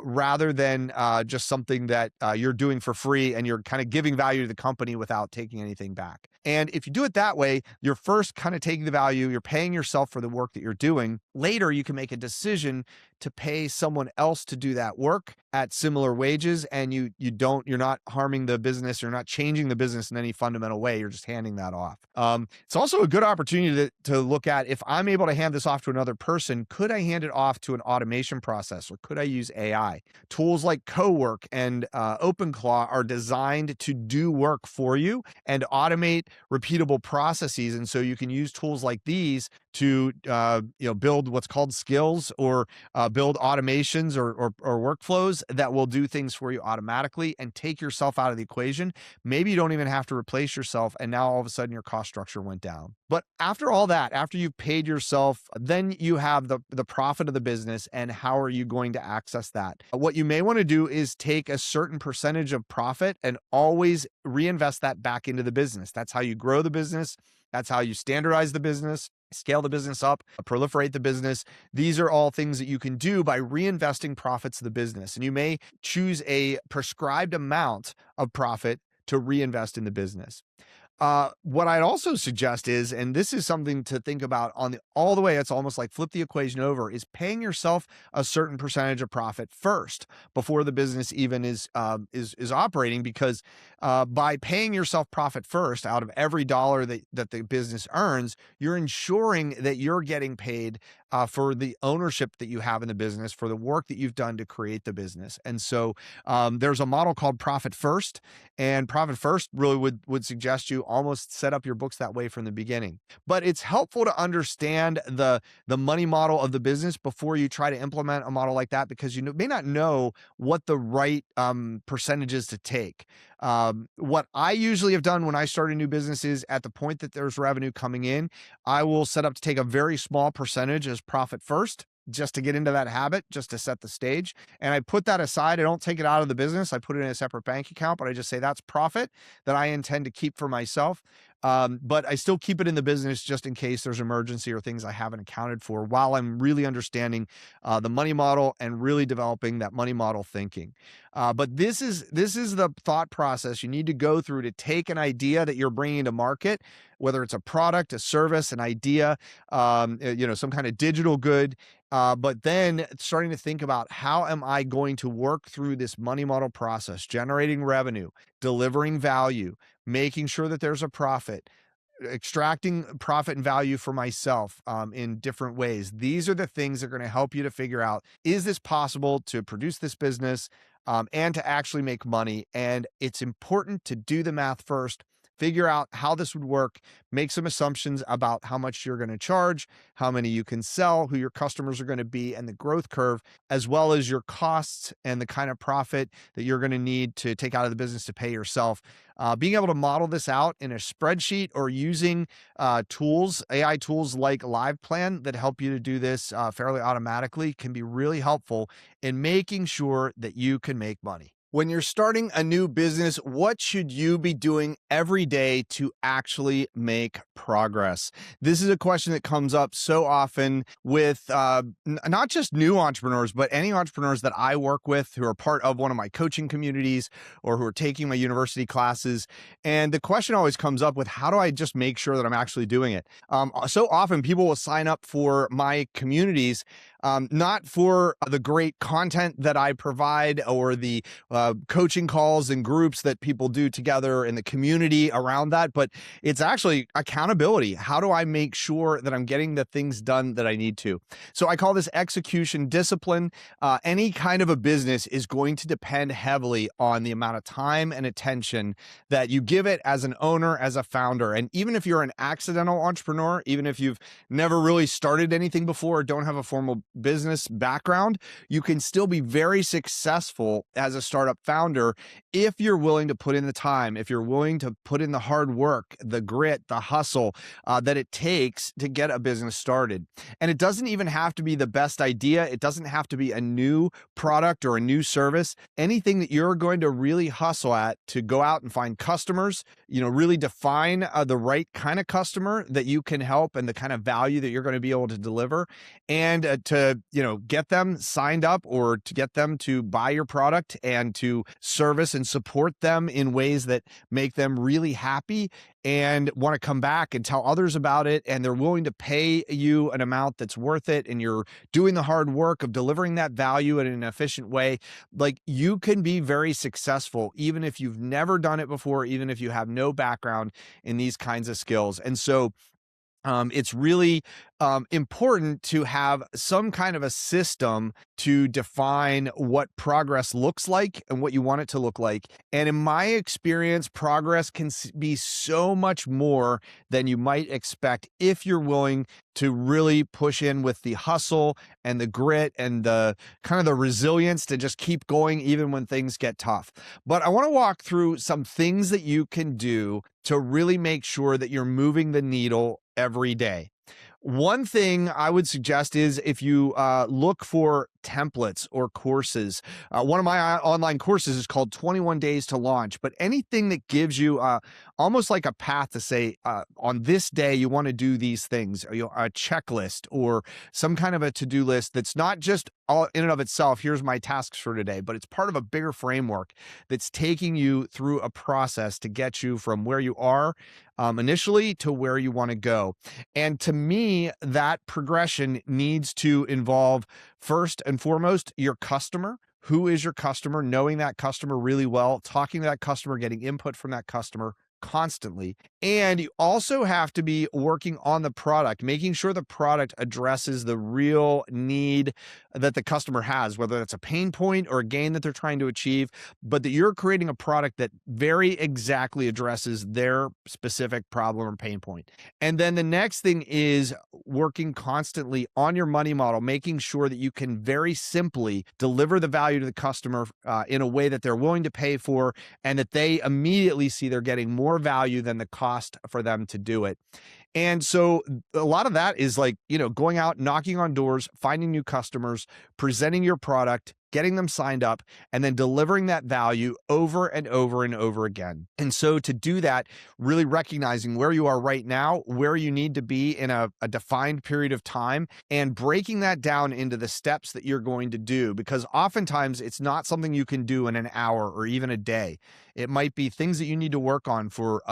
rather than just something that you're doing for free and you're kind of giving value to the company without taking anything back. And if you do it that way, you're first kind of taking the value, you're paying yourself for the work that you're doing. Later, you can make a decision to pay someone else to do that work at similar wages, and you're not harming the business, you're not changing the business in any fundamental way, you're just handing that off. It's also a good opportunity to look at, if I'm able to hand this off to another person, could I hand it off to an automation process, or could I use AI? Tools like Cowork and OpenClaw are designed to do work for you and automate repeatable processes. And so you can use tools like these to build what's called skills, or build automations or workflows that will do things for you automatically and take yourself out of the equation. Maybe you don't even have to replace yourself, and now all of a sudden your cost structure went down. But after all that, after you've paid yourself, then you have the profit of the business, and how are you going to access that? What you may want to do is take a certain percentage of profit and always reinvest that back into the business. That's how you grow the business. That's how you standardize the business, scale the business up, proliferate the business. These are all things that you can do by reinvesting profits of the business. And you may choose a prescribed amount of profit to reinvest in the business. What I'd also suggest is, and this is something to think about all the way, it's almost like flip the equation over, is paying yourself a certain percentage of profit first before the business even is operating, because by paying yourself profit first out of every dollar that the business earns, you're ensuring that you're getting paid for the ownership that you have in the business, for the work that you've done to create the business. And so there's a model called Profit First, and Profit First really would suggest you almost set up your books that way from the beginning. But it's helpful to understand the money model of the business before you try to implement a model like that, because you may not know what the right percentages to take. What I usually have done when I start a new business is, at the point that there's revenue coming in, I will set up to take a very small percentage as profit first, just to get into that habit, just to set the stage. And I put that aside. I don't take it out of the business. I put it in a separate bank account, but I just say that's profit that I intend to keep for myself. But I still keep it in the business just in case there's emergency or things I haven't accounted for, while I'm really understanding the money model and really developing that money model thinking. But this is the thought process you need to go through to take an idea that you're bringing to market, whether it's a product, a service, an idea, some kind of digital good. But then starting to think about, how am I going to work through this money model process, generating revenue, delivering value, making sure that there's a profit, extracting profit and value for myself in different ways. These are the things that are going to help you to figure out, is this possible to produce this business and to actually make money? And it's important to do the math first, figure out how this would work, make some assumptions about how much you're going to charge, how many you can sell, who your customers are going to be, and the growth curve, as well as your costs and the kind of profit that you're going to need to take out of the business to pay yourself. Being able to model this out in a spreadsheet, or using tools, AI tools like LivePlan, that help you to do this fairly automatically, can be really helpful in making sure that you can make money. When you're starting a new business, what should you be doing every day to actually make progress? This is a question that comes up so often with not just new entrepreneurs, but any entrepreneurs that I work with who are part of one of my coaching communities or who are taking my university classes. And the question always comes up with, how do I just make sure that I'm actually doing it? So often people will sign up for my communities, not for the great content that I provide, or the coaching calls and groups that people do together in the community around that, but it's actually accountability. How do I make sure that I'm getting the things done that I need to? So I call this execution discipline. Any kind of a business is going to depend heavily on the amount of time and attention that you give it as an owner, as a founder. And even if you're an accidental entrepreneur, even if you've never really started anything before, or don't have a formal business background, you can still be very successful as a startup founder if you're willing to put in the time, if you're willing to put in the hard work, the grit, the hustle that it takes to get a business started. And it doesn't even have to be the best idea. It doesn't have to be a new product or a new service. Anything that you're going to really hustle at to go out and find customers, really define the right kind of customer that you can help and the kind of value that you're going to be able to deliver, and to get them signed up or to get them to buy your product and to service and support them in ways that make them really happy and want to come back and tell others about it, and they're willing to pay you an amount that's worth it, and you're doing the hard work of delivering that value in an efficient way. Like, you can be very successful even if you've never done it before, even if you have no background in these kinds of skills. And so it's really important to have some kind of a system to define what progress looks like and what you want it to look like. And in my experience, progress can be so much more than you might expect if you're willing to really push in with the hustle and the grit and the kind of the resilience to just keep going even when things get tough. But I want to walk through some things that you can do to really make sure that you're moving the needle every day. One thing I would suggest is if you look for templates or courses. One of my online courses is called 21 Days to Launch, but anything that gives you almost like a path to say, on this day, you want to do these things, a checklist or some kind of a to-do list that's not just all in and of itself, here's my tasks for today, but it's part of a bigger framework that's taking you through a process to get you from where you are initially to where you want to go. And to me, that progression needs to involve, first and foremost, your customer. Who is your customer? Knowing that customer really well, talking to that customer, getting input from that customer constantly. And you also have to be working on the product, making sure the product addresses the real need that the customer has, whether that's a pain point or a gain that they're trying to achieve, but that you're creating a product that very exactly addresses their specific problem or pain point. And then the next thing is working constantly on your money model, making sure that you can very simply deliver the value to the customer in a way that they're willing to pay for, and that they immediately see they're getting more value than the cost for them to do it. And so a lot of that is like, going out, knocking on doors, finding new customers, presenting your product, getting them signed up, and then delivering that value over and over and over again. And so to do that, really recognizing where you are right now, where you need to be in a defined period of time, and breaking that down into the steps that you're going to do, because oftentimes it's not something you can do in an hour or even a day. It might be things that you need to work on for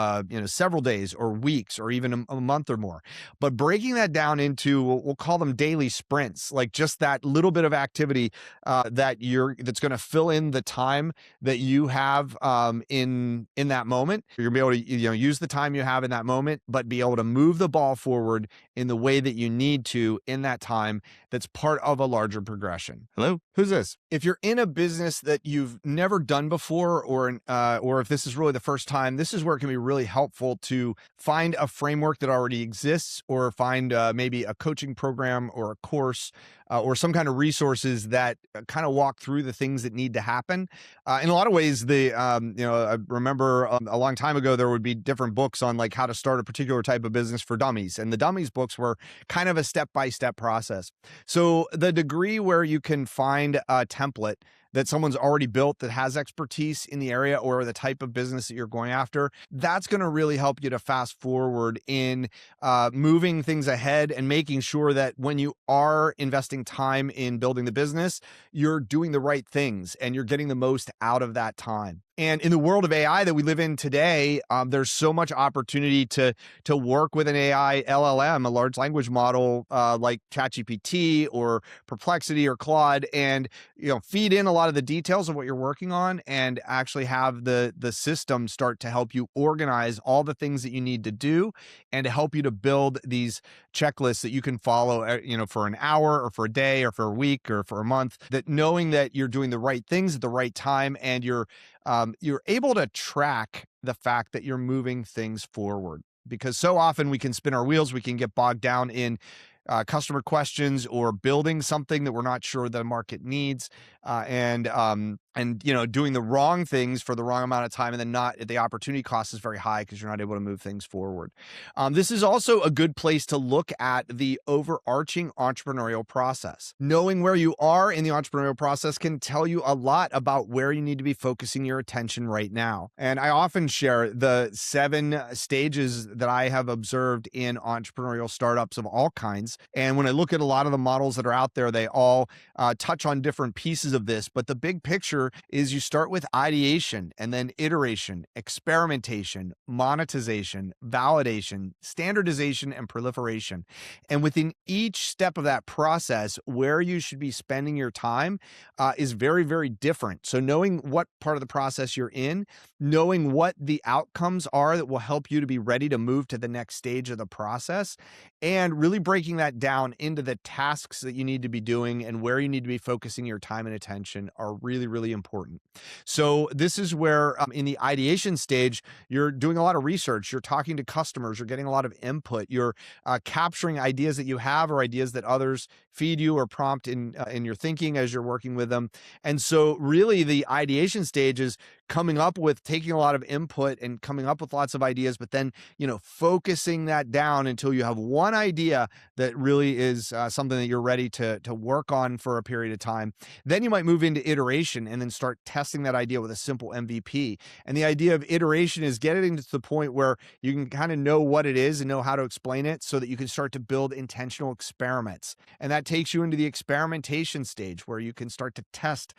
several days or weeks or even a month or more. But breaking that down into, we'll call them daily sprints, like just that little bit of activity that's going to fill in the time that you have in that moment. You're going to be able to use the time you have in that moment, but be able to move the ball forward in the way that you need to in that time. That's part of a larger progression. Hello, who's this? If you're in a business that you've never done before, or if this is really the first time, this is where it can be really helpful to find a framework that already exists, or find maybe a coaching program or a course or some kind of resources that kind of walk through the things that need to happen. In a lot of ways, I remember a long time ago, there would be different books on like how to start a particular type of business for dummies. And the dummies books were kind of a step-by-step process. So the degree where you can find a template that someone's already built that has expertise in the area or the type of business that you're going after, that's going to really help you to fast forward in moving things ahead and making sure that when you are investing time in building the business, you're doing the right things and you're getting the most out of that time. And in the world of AI that we live in today, there's so much opportunity to work with an AI LLM, a large language model like ChatGPT or Perplexity or Claude, and feed in a lot of the details of what you're working on, and actually have the system start to help you organize all the things that you need to do, and to help you to build these checklists that you can follow, for an hour or for a day or for a week or for a month. That knowing that you're doing the right things at the right time, and you're able to track the fact that you're moving things forward. Because so often we can spin our wheels, we can get bogged down in customer questions or building something that we're not sure the market needs, and doing the wrong things for the wrong amount of time, and then not the opportunity cost is very high because you're not able to move things forward. This is also a good place to look at the overarching entrepreneurial process. Knowing where you are in the entrepreneurial process can tell you a lot about where you need to be focusing your attention right now. And I often share the 7 stages that I have observed in entrepreneurial startups of all kinds. And when I look at a lot of the models that are out there, they all touch on different pieces of this. But the big picture is you start with ideation, and then iteration, experimentation, monetization, validation, standardization, and proliferation. And within each step of that process, where you should be spending your time is very, very different. So knowing what part of the process you're in, knowing what the outcomes are that will help you to be ready to move to the next stage of the process, and really breaking that down into the tasks that you need to be doing and where you need to be focusing your time and attention are really, really important. So this is where in the ideation stage, you're doing a lot of research, you're talking to customers, you're getting a lot of input, you're capturing ideas that you have or ideas that others feed you or prompt in your thinking as you're working with them. And so really the ideation stage is coming up with, taking a lot of input and coming up with lots of ideas, but then, focusing that down until you have one idea that really is something that you're ready to work on for a period of time. Then you might move into iteration and then start testing that idea with a simple MVP. And the idea of iteration is getting to the point where you can kind of know what it is and know how to explain it so that you can start to build intentional experiments. And that takes you into the experimentation stage where you can start to test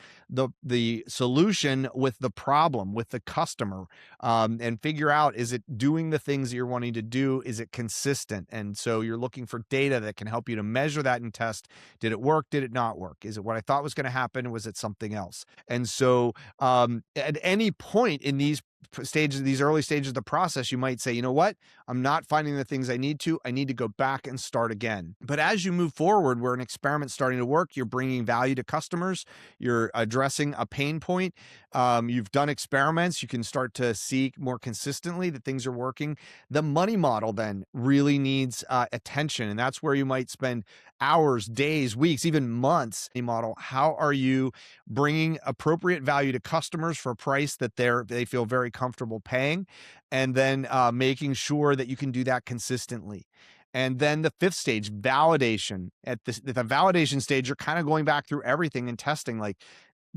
the solution with the problem, with the customer, and figure out, is it doing the things that you're wanting to do? Is it consistent? And so you're looking for data that can help you to measure that and test, did it work? Did it not work? Is it what I thought was going to happen? Was it something else? And so at any point in these stages, these early stages of the process, you might say, you know what? I'm not finding the things I need to go back and start again. But as you move forward, where an experiment's starting to work, you're bringing value to customers, you're addressing a pain point, you've done experiments, you can start to see more consistently that things are working. The money model then really needs attention. And that's where you might spend hours, days, weeks, even months. A model, how are you bringing appropriate value to customers for a price that they feel very comfortable paying, and then making sure that you can do that consistently. And then the 5th stage, validation. At the validation stage, you're kind of going back through everything and testing, like,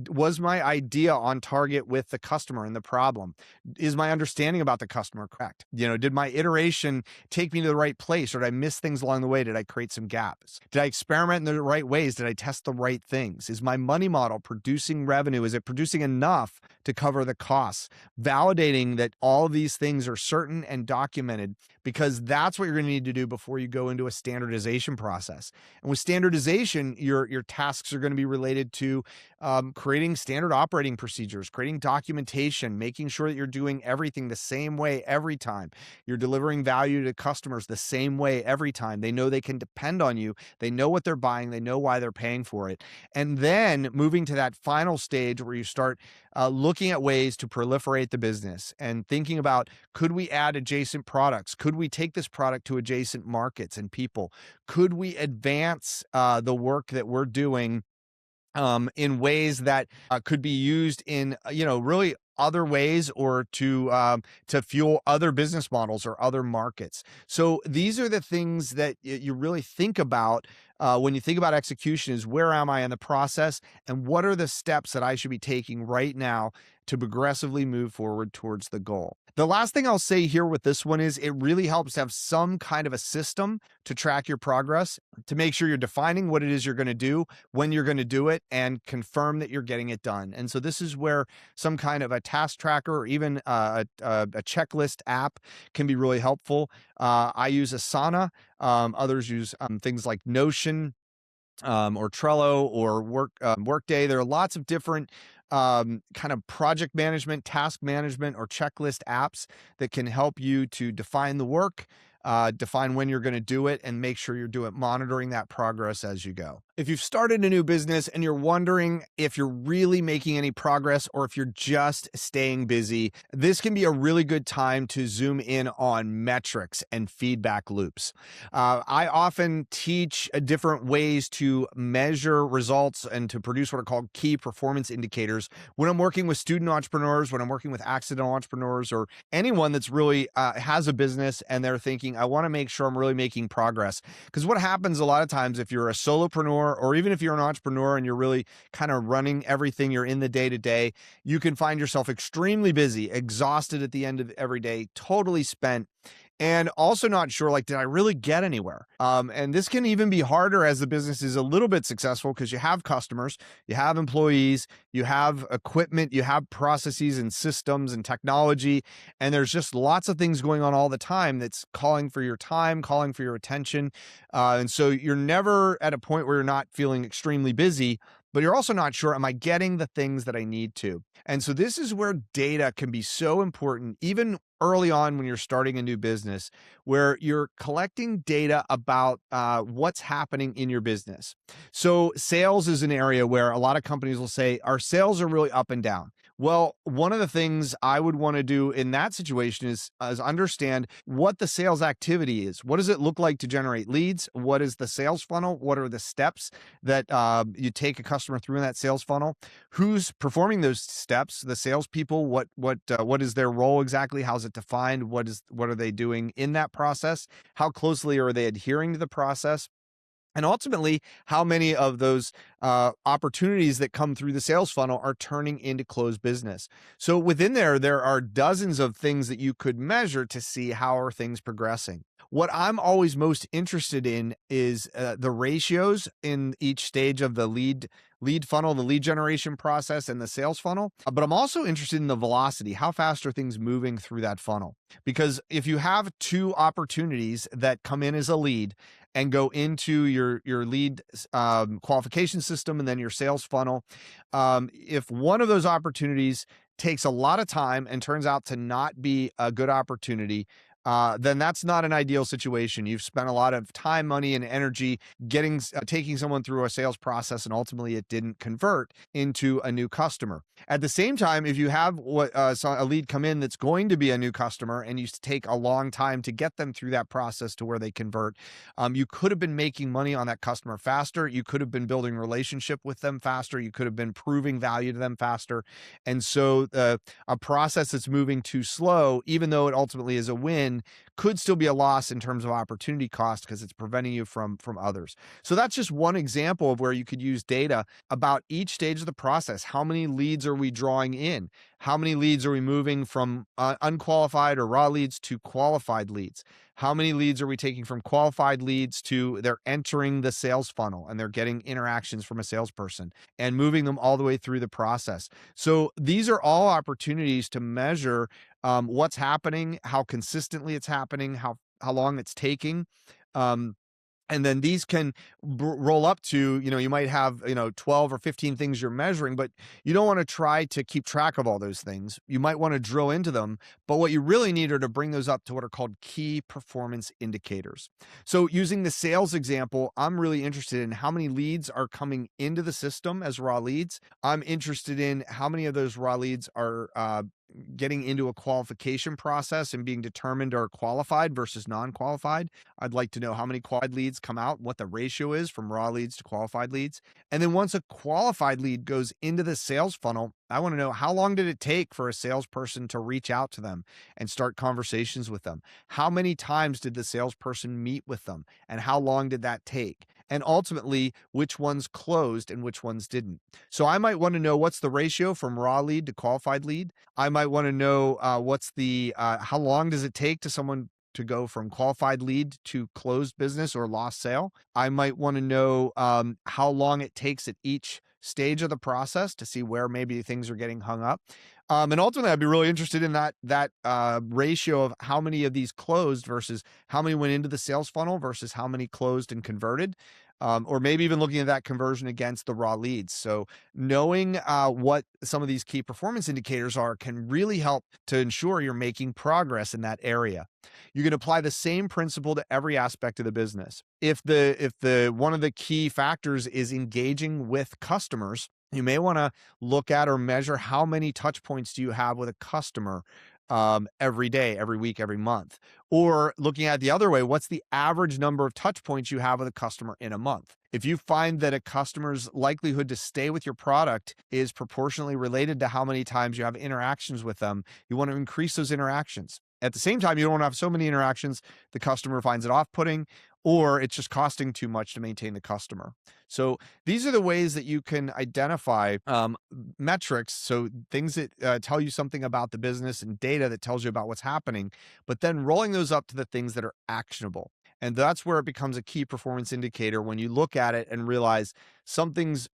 was my idea on target with the customer and the problem? Is my understanding about the customer correct? Did my iteration take me to the right place, or did I miss things along the way? Did I create some gaps? Did I experiment in the right ways? Did I test the right things? Is my money model producing revenue? Is it producing enough to cover the costs? Validating that all these things are certain and documented, because that's what you're going to need to do before you go into a standardization process. And with standardization, your tasks are going to be related to creating standard operating procedures, creating documentation, making sure that you're doing everything the same way every time. You're delivering value to customers the same way every time. They know they can depend on you. They know what they're buying. They know why they're paying for it. And then moving to that final stage where you start looking at ways to proliferate the business and thinking about, could we add adjacent products? Could we take this product to adjacent markets and people? Could we advance the work that we're doing in ways that could be used in, really other ways, or to fuel other business models or other markets? So these are the things that you really think about when you think about execution, is where am I in the process, and what are the steps that I should be taking right now to progressively move forward towards the goal. The last thing I'll say here with this one is it really helps to have some kind of a system to track your progress, to make sure you're defining what it is you're going to do, when you're going to do it, and confirm that you're getting it done. And so this is where some kind of a task tracker or even a checklist app can be really helpful. I use Asana. Others use things like Notion, or Trello, or Workday. There are lots of different kind of project management, task management, or checklist apps that can help you to define the work, define when you're going to do it, and make sure you're monitoring that progress as you go. If you've started a new business and you're wondering if you're really making any progress or if you're just staying busy, this can be a really good time to zoom in on metrics and feedback loops. I often teach different ways to measure results and to produce what are called key performance indicators when I'm working with student entrepreneurs, when I'm working with accidental entrepreneurs, or anyone that's really has a business and they're thinking, I want to make sure I'm really making progress. Because what happens a lot of times, if you're a solopreneur or even if you're an entrepreneur and you're really kind of running everything, you're in the day to day, you can find yourself extremely busy, exhausted at the end of every day, totally spent, and also not sure, like, did I really get anywhere? And this can even be harder as the business is a little bit successful because you have customers, you have employees, you have equipment, you have processes and systems and technology, and there's just lots of things going on all the time that's calling for your time, calling for your attention. And so you're never at a point where you're not feeling extremely busy, but you're also not sure, am I getting the things that I need to? And so this is where data can be so important, even early on when you're starting a new business, where you're collecting data about what's happening in your business. So sales is an area where a lot of companies will say, our sales are really up and down. Well, one of the things I would want to do in that situation is understand what the sales activity is. What does it look like to generate leads? What is the sales funnel? What are the steps that you take a customer through in that sales funnel? Who's performing those steps? The salespeople. What is their role exactly? How's it defined? What are they doing in that process? How closely are they adhering to the process? And ultimately, how many of those opportunities that come through the sales funnel are turning into closed business? So within there are dozens of things that you could measure to see how are things progressing. What I'm always most interested in is the ratios in each stage of the lead funnel, the lead generation process, and the sales funnel. But I'm also interested in the velocity. How fast are things moving through that funnel? Because if you have two opportunities that come in as a lead and go into your lead qualification system and then your sales funnel, if one of those opportunities takes a lot of time and turns out to not be a good opportunity, then that's not an ideal situation. You've spent a lot of time, money, and energy taking someone through a sales process, and ultimately it didn't convert into a new customer. At the same time, if you have a lead come in that's going to be a new customer, and you take a long time to get them through that process to where they convert, you could have been making money on that customer faster. You could have been building relationship with them faster. You could have been proving value to them faster. And so a process that's moving too slow, even though it ultimately is a win, could still be a loss in terms of opportunity cost because it's preventing you from others. So that's just one example of where you could use data about each stage of the process. How many leads are we drawing in? How many leads are we moving from unqualified or raw leads to qualified leads? How many leads are we taking from qualified leads to they're entering the sales funnel and they're getting interactions from a salesperson and moving them all the way through the process? So these are all opportunities to measure what's happening, how consistently it's happening, how long it's taking. And then these can roll up to, you might have, 12 or 15 things you're measuring, but you don't want to try to keep track of all those things. You might want to drill into them, but what you really need are to bring those up to what are called key performance indicators. So using the sales example, I'm really interested in how many leads are coming into the system as raw leads. I'm interested in how many of those raw leads are getting into a qualification process and being determined or qualified versus non-qualified. I'd like to know how many qualified leads come out, what the ratio is from raw leads to qualified leads. And then once a qualified lead goes into the sales funnel, I want to know how long did it take for a salesperson to reach out to them and start conversations with them? How many times did the salesperson meet with them and how long did that take? And ultimately, which ones closed and which ones didn't. So I might want to know what's the ratio from raw lead to qualified lead. I might want to know what's the how long does it take to someone to go from qualified lead to closed business or lost sale. I might want to know how long it takes at each stage of the process to see where maybe things are getting hung up. And ultimately, I'd be really interested in that ratio of how many of these closed versus how many went into the sales funnel versus how many closed and converted. or maybe even looking at that conversion against the raw leads. So knowing what some of these key performance indicators are can really help to ensure you're making progress in that area. You can apply the same principle to every aspect of the business. If the one of the key factors is engaging with customers, you may want to look at or measure how many touch points do you have with a customer every day, every week, every month. Or looking at the other way, what's the average number of touch points you have with a customer in a month? If you find that a customer's likelihood to stay with your product is proportionally related to how many times you have interactions with them, you want to increase those interactions. At the same time, you don't want to have so many interactions the customer finds it off-putting, or it's just costing too much to maintain the customer. So these are the ways that you can identify metrics, so things that tell you something about the business and data that tells you about what's happening, but then rolling those up to the things that are actionable. And that's where it becomes a key performance indicator when you look at it and realize things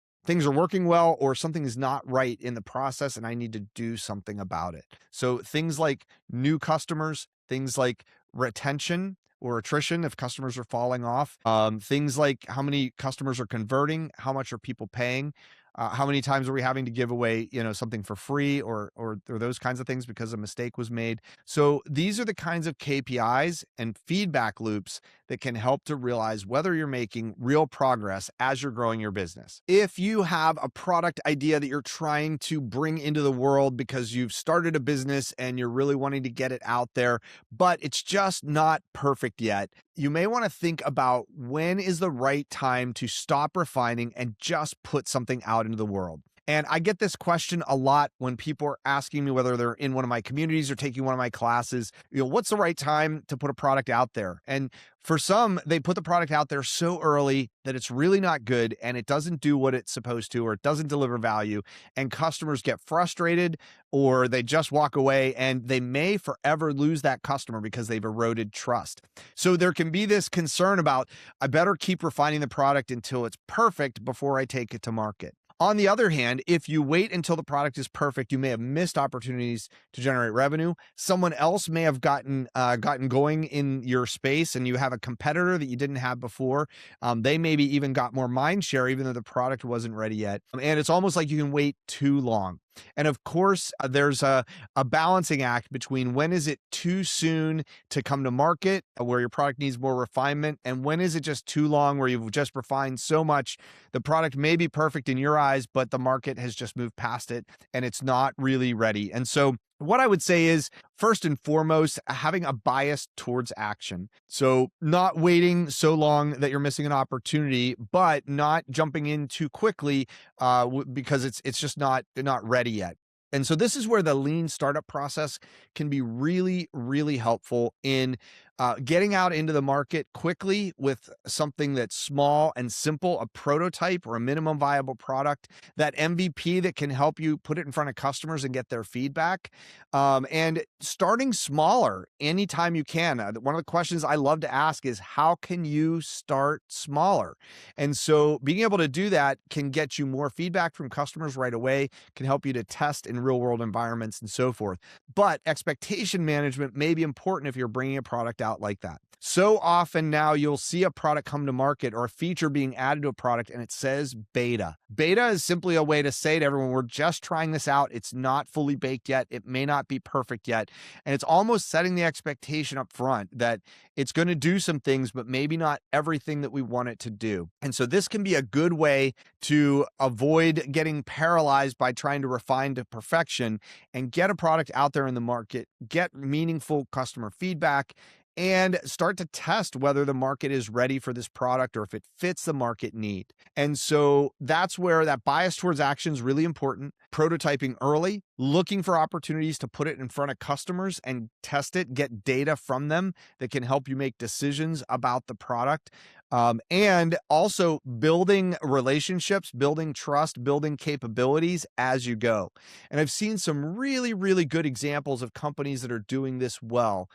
are working well or something is not right in the process and I need to do something about it. So things like new customers, things like retention or attrition if customers are falling off, things like how many customers are converting, how much are people paying, how many times are we having to give away, something for free or those kinds of things because a mistake was made. So these are the kinds of KPIs and feedback loops that can help to realize whether you're making real progress as you're growing your business. If you have a product idea that you're trying to bring into the world because you've started a business and you're really wanting to get it out there, but it's just not perfect yet, you may want to think about when is the right time to stop refining and just put something out into the world. And I get this question a lot when people are asking me whether they're in one of my communities or taking one of my classes, what's the right time to put a product out there? And for some, they put the product out there so early that it's really not good and it doesn't do what it's supposed to, or it doesn't deliver value, and customers get frustrated or they just walk away and they may forever lose that customer because they've eroded trust. So there can be this concern about, I better keep refining the product until it's perfect before I take it to market. On the other hand, if you wait until the product is perfect, you may have missed opportunities to generate revenue. Someone else may have gotten going in your space, and you have a competitor that you didn't have before. They maybe even got more mind share, even though the product wasn't ready yet. And it's almost like you can wait too long. And of course, there's a balancing act between when is it too soon to come to market, where your product needs more refinement, and when is it just too long where you've just refined so much, the product may be perfect in your eyes, but the market has just moved past it and it's not really ready. And so what I would say is, first and foremost, having a bias towards action. So not waiting so long that you're missing an opportunity, but not jumping in too quickly because it's just not ready yet. And so this is where the lean startup process can be really, really helpful in getting out into the market quickly with something that's small and simple, a prototype or a minimum viable product, that MVP that can help you put it in front of customers and get their feedback, and starting smaller anytime you can. One of the questions I love to ask is, how can you start smaller? And so being able to do that can get you more feedback from customers right away, can help you to test in real world environments and so forth. But expectation management may be important if you're bringing a product out like that. So often now you'll see a product come to market or a feature being added to a product and it says beta. Beta is simply a way to say to everyone, we're just trying this out. It's not fully baked yet. It may not be perfect yet. And it's almost setting the expectation up front that it's going to do some things, but maybe not everything that we want it to do. And so this can be a good way to avoid getting paralyzed by trying to refine to perfection and get a product out there in the market, get meaningful customer feedback, and start to test whether the market is ready for this product or if it fits the market need. And so that's where that bias towards action is really important. Prototyping early, looking for opportunities to put it in front of customers and test it, get data from them that can help you make decisions about the product. And also building relationships, building trust, building capabilities as you go. And I've seen some really, really good examples of companies that are doing this well.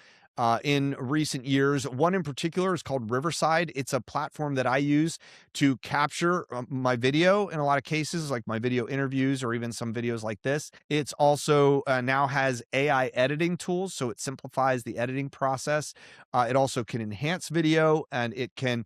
in recent years. One in particular is called Riverside. It's a platform that I use to capture my video in a lot of cases, like my video interviews or even some videos like this. It's also now has AI editing tools, so it simplifies the editing process. It also can enhance video, and it can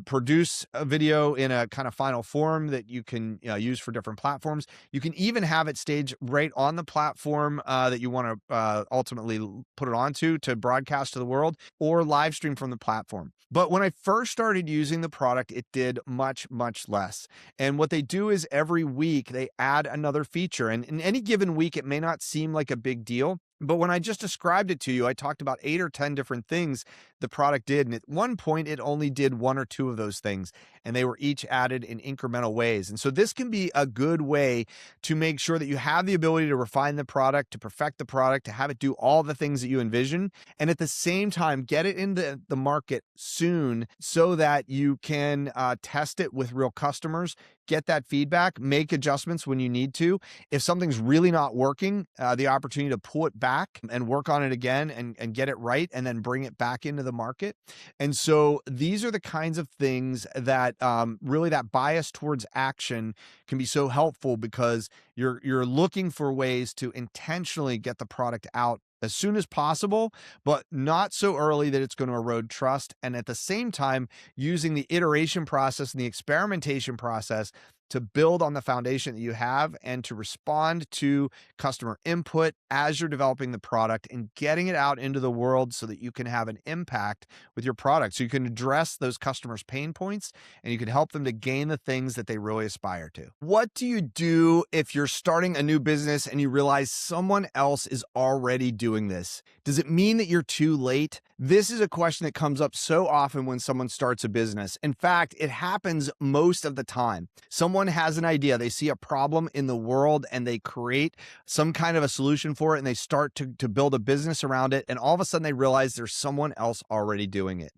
produce a video in a kind of final form that you can use for different platforms. You can even have it staged right on the platform that you want to ultimately put it onto to broadcast to the world or live stream from the platform. But when I first started using the product, it did much, much less. And what they do is every week they add another feature. And in any given week, it may not seem like a big deal. But when I just described it to you, I talked about 8 or 10 different things the product did. And at one point, it only did 1 or 2 of those things, and they were each added in incremental ways. And so this can be a good way to make sure that you have the ability to refine the product, to perfect the product, to have it do all the things that you envision, and at the same time, get it into the market soon so that you can test it with real customers, get that feedback, make adjustments when you need to. If something's really not working, the opportunity to pull it back and work on it again and get it right, and then bring it back into the market. And so these are the kinds of things that really that bias towards action can be so helpful, because you're looking for ways to intentionally get the product out as soon as possible, but not so early that it's going to erode trust. And at the same time, using the iteration process and the experimentation process to build on the foundation that you have and to respond to customer input as you're developing the product and getting it out into the world so that you can have an impact with your product. So you can address those customers' pain points and you can help them to gain the things that they really aspire to. What do you do if you're starting a new business and you realize someone else is already doing this? Does it mean that you're too late? This is a question that comes up so often when someone starts a business. In fact, it happens most of the time. Someone has an idea, they see a problem in the world, and they create some kind of a solution for it, and they start to build a business around it, and all of a sudden they realize there's someone else already doing it.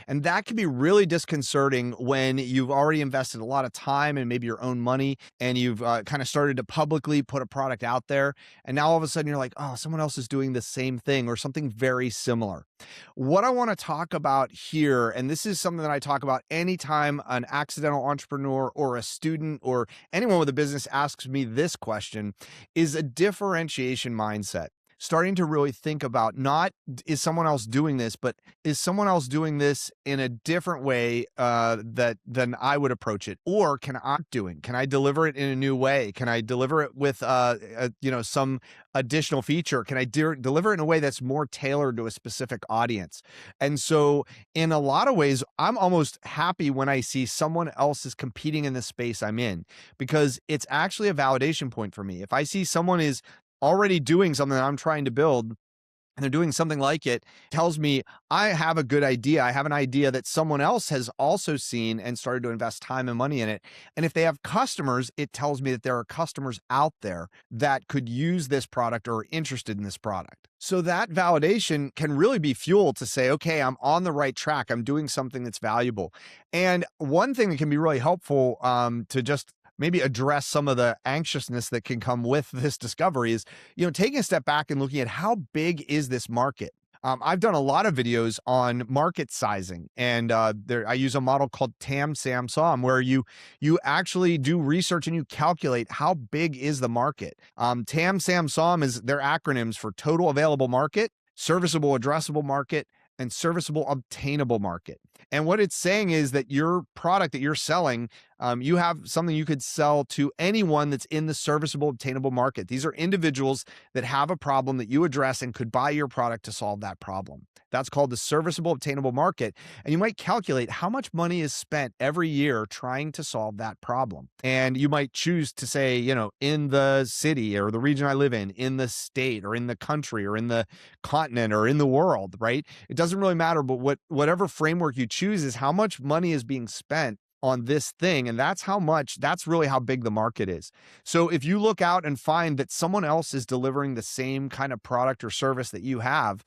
And that can be really disconcerting when you've already invested a lot of time and maybe your own money, and you've kind of started to publicly put a product out there, and now all of a sudden you're like, oh, someone else is doing the same thing or something very similar. What I want to talk about here, and this is something that I talk about anytime an accidental entrepreneur or a student or anyone with a business asks me this question, is a differentiation mindset. Starting to really think about not is someone else doing this, but is someone else doing this in a different way than I would approach it, or can I deliver it in a new way? Can I deliver it with some additional feature? Can I deliver it in a way that's more tailored to a specific audience? And so, in a lot of ways, I'm almost happy when I see someone else is competing in the space I'm in, because it's actually a validation point for me. If I see someone is already doing something that I'm trying to build, and they're doing something like it, tells me I have a good idea. I have an idea that someone else has also seen and started to invest time and money in it. And if they have customers, it tells me that there are customers out there that could use this product or are interested in this product. So that validation can really be fuel to say, okay, I'm on the right track. I'm doing something that's valuable. And one thing that can be really helpful to just maybe address some of the anxiousness that can come with this discovery is, taking a step back and looking at how big is this market. I've done a lot of videos on market sizing, and I use a model called TAM, SAM, SOM, where you actually do research and you calculate how big is the market. TAM, SAM, SOM is their acronyms for total available market, serviceable addressable market, and serviceable obtainable market. And what it's saying is that your product that you're selling, you have something you could sell to anyone that's in the serviceable obtainable market. These are individuals that have a problem that you address and could buy your product to solve that problem. That's called the serviceable obtainable market. And you might calculate how much money is spent every year trying to solve that problem. And you might choose to say, in the city or the region I live in the state or in the country or in the continent or in the world, right? It doesn't really matter, but whatever framework you choose is how much money is being spent on this thing. And that's really how big the market is. So if you look out and find that someone else is delivering the same kind of product or service that you have,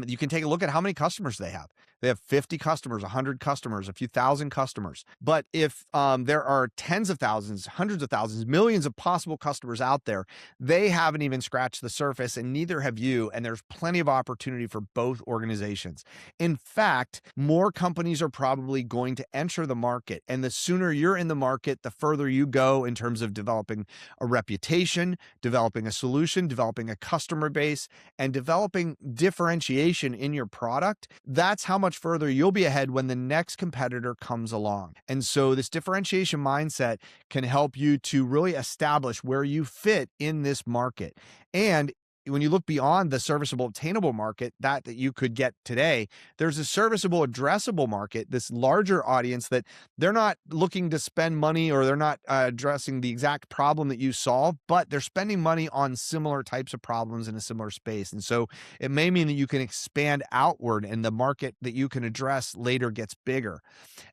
you can take a look at how many customers they have. They have 50 customers, 100 customers, a few thousand customers. But if there are tens of thousands, hundreds of thousands, millions of possible customers out there, they haven't even scratched the surface, and neither have you. And there's plenty of opportunity for both organizations. In fact, more companies are probably going to enter the market. And the sooner you're in the market, the further you go in terms of developing a reputation, developing a solution, developing a customer base, and developing differentiation in your product. That's how much further you'll be ahead when the next competitor comes along. And so this differentiation mindset can help you to really establish where you fit in this market. And when you look beyond the serviceable obtainable market that you could get today, there's a serviceable addressable market, this larger audience that they're not looking to spend money, or they're not addressing the exact problem that you solve, but they're spending money on similar types of problems in a similar space. And so it may mean that you can expand outward, and the market that you can address later gets bigger.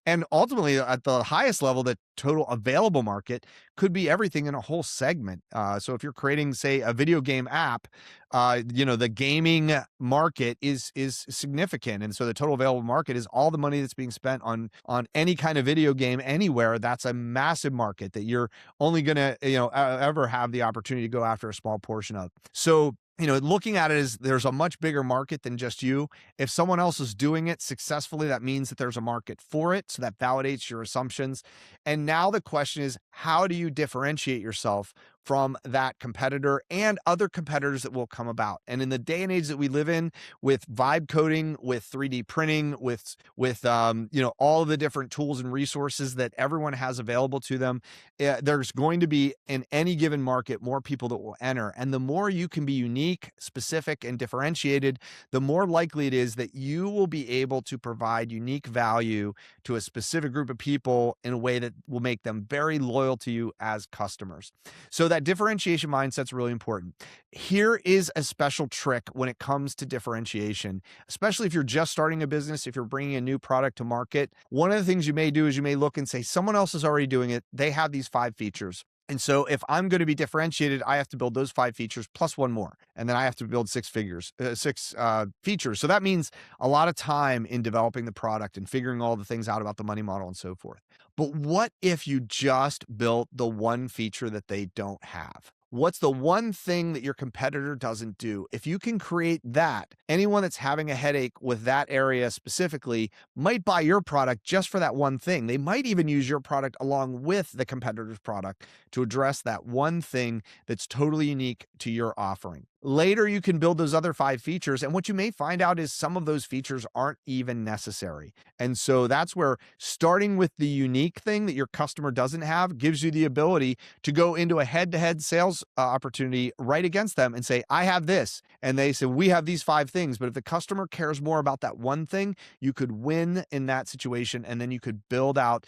And ultimately, at the highest level, the total available market could be everything in a whole segment. So if you're creating, say, a video game app, the gaming market is significant. And so the total available market is all the money that's being spent on any kind of video game anywhere. That's a massive market that you're only going to, ever have the opportunity to go after a small portion of. So looking at it as there's a much bigger market than just you. If someone else is doing it successfully, that means that there's a market for it. So that validates your assumptions. And now the question is, how do you differentiate yourself from that competitor and other competitors that will come about? And in the day and age that we live in, with vibe coding, with 3D printing, with all of the different tools and resources that everyone has available to them, there's going to be, in any given market, more people that will enter. And the more you can be unique, specific, and differentiated, the more likely it is that you will be able to provide unique value to a specific group of people in a way that will make them very loyal to you as customers. So that differentiation mindset is really important. Here is a special trick when it comes to differentiation, especially if you're just starting a business, if you're bringing a new product to market. One of the things you may do is you may look and say, someone else is already doing it. They have these 5 features. And so if I'm going to be differentiated, I have to build those 5 features plus one more. And then I have to build 6 features. So that means a lot of time in developing the product and figuring all the things out about the money model and so forth. But what if you just built the one feature that they don't have? What's the one thing that your competitor doesn't do? If you can create that, anyone that's having a headache with that area specifically might buy your product just for that one thing. They might even use your product along with the competitor's product to address that one thing that's totally unique to your offering. Later, you can build those other 5 features. And what you may find out is some of those features aren't even necessary. And so that's where starting with the unique thing that your customer doesn't have gives you the ability to go into a head-to-head sales opportunity right against them and say, I have this. And they say, we have these 5 things. But if the customer cares more about that one thing, you could win in that situation. And then you could build out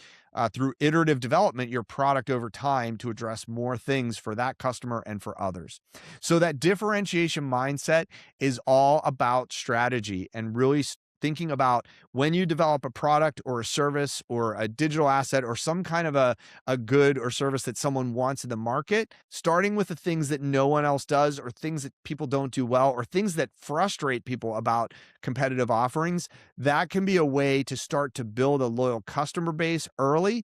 through iterative development, your product over time to address more things for that customer and for others. So that differentiation mindset is all about strategy and really thinking about when you develop a product or a service or a digital asset or some kind of a good or service that someone wants in the market, starting with the things that no one else does or things that people don't do well or things that frustrate people about competitive offerings, that can be a way to start to build a loyal customer base early,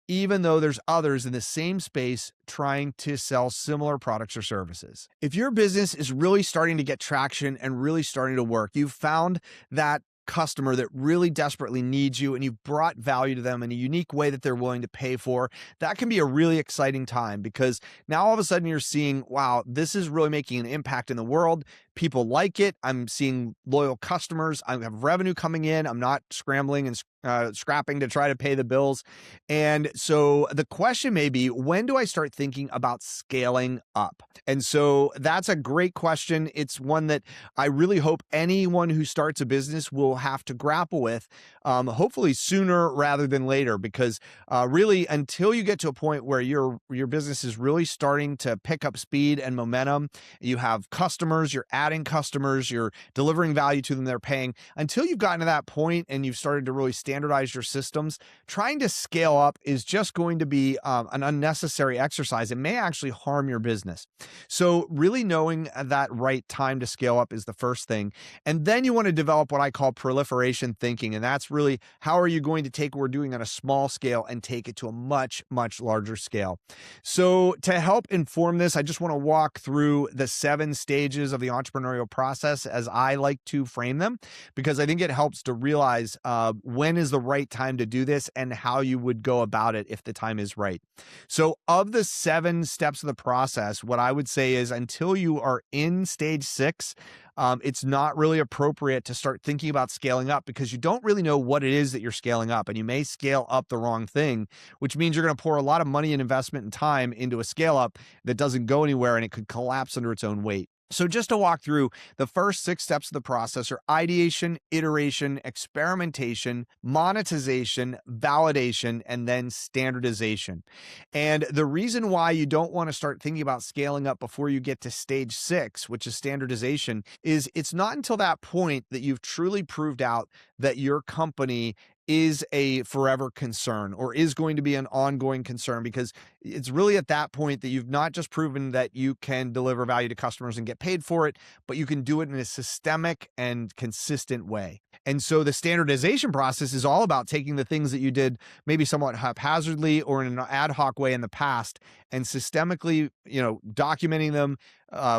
even though there's others in the same space trying to sell similar products or services. If your business is really starting to get traction and really starting to work, you've found that customer that really desperately needs you and you've brought value to them in a unique way that they're willing to pay for, that can be a really exciting time, because now all of a sudden you're seeing, wow, this is really making an impact in the world. People like it. I'm seeing loyal customers. I have revenue coming in. I'm not scrambling and scrapping to try to pay the bills. And so the question may be, when do I start thinking about scaling up? And so that's a great question. It's one that I really hope anyone who starts a business will have to grapple with, hopefully sooner rather than later, because really until you get to a point where your business is really starting to pick up speed and momentum, you have customers, you're adding customers, you're delivering value to them, they're paying. Until you've gotten to that point and you've started to really standardize your systems, trying to scale up is just going to be an unnecessary exercise. It may actually harm your business. So really knowing that right time to scale up is the first thing. And then you want to develop what I call proliferation thinking. And that's really, how are you going to take what we're doing on a small scale and take it to a much, much larger scale? So to help inform this, I just want to walk through the 7 stages of the entrepreneurial process as I like to frame them, because I think it helps to realize when is the right time to do this and how you would go about it if the time is right. So of the 7 steps of the process, what I would say is until you are in stage 6, it's not really appropriate to start thinking about scaling up, because you don't really know what it is that you're scaling up, and you may scale up the wrong thing, which means you're going to pour a lot of money and investment and time into a scale up that doesn't go anywhere, and it could collapse under its own weight. So just to walk through, the first 6 steps of the process are ideation, iteration, experimentation, monetization, validation, and then standardization. And the reason why you don't want to start thinking about scaling up before you get to stage 6, which is standardization, is it's not until that point that you've truly proved out that your company is a forever concern or is going to be an ongoing concern, because it's really at that point that you've not just proven that you can deliver value to customers and get paid for it, but you can do it in a systemic and consistent way. And so the standardization process is all about taking the things that you did maybe somewhat haphazardly or in an ad hoc way in the past and systemically, documenting them,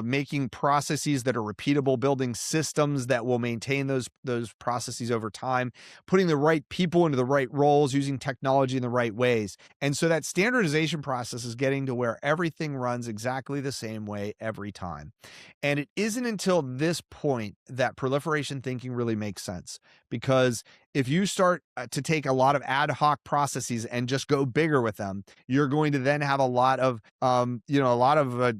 making processes that are repeatable, building systems that will maintain those processes over time, putting the right people into the right roles, using technology in the right ways. And so that standardization process is getting to where everything runs exactly the same way every time. And it isn't until this point that proliferation thinking really makes sense, because if you start to take a lot of ad hoc processes and just go bigger with them, you're going to then have a lot of,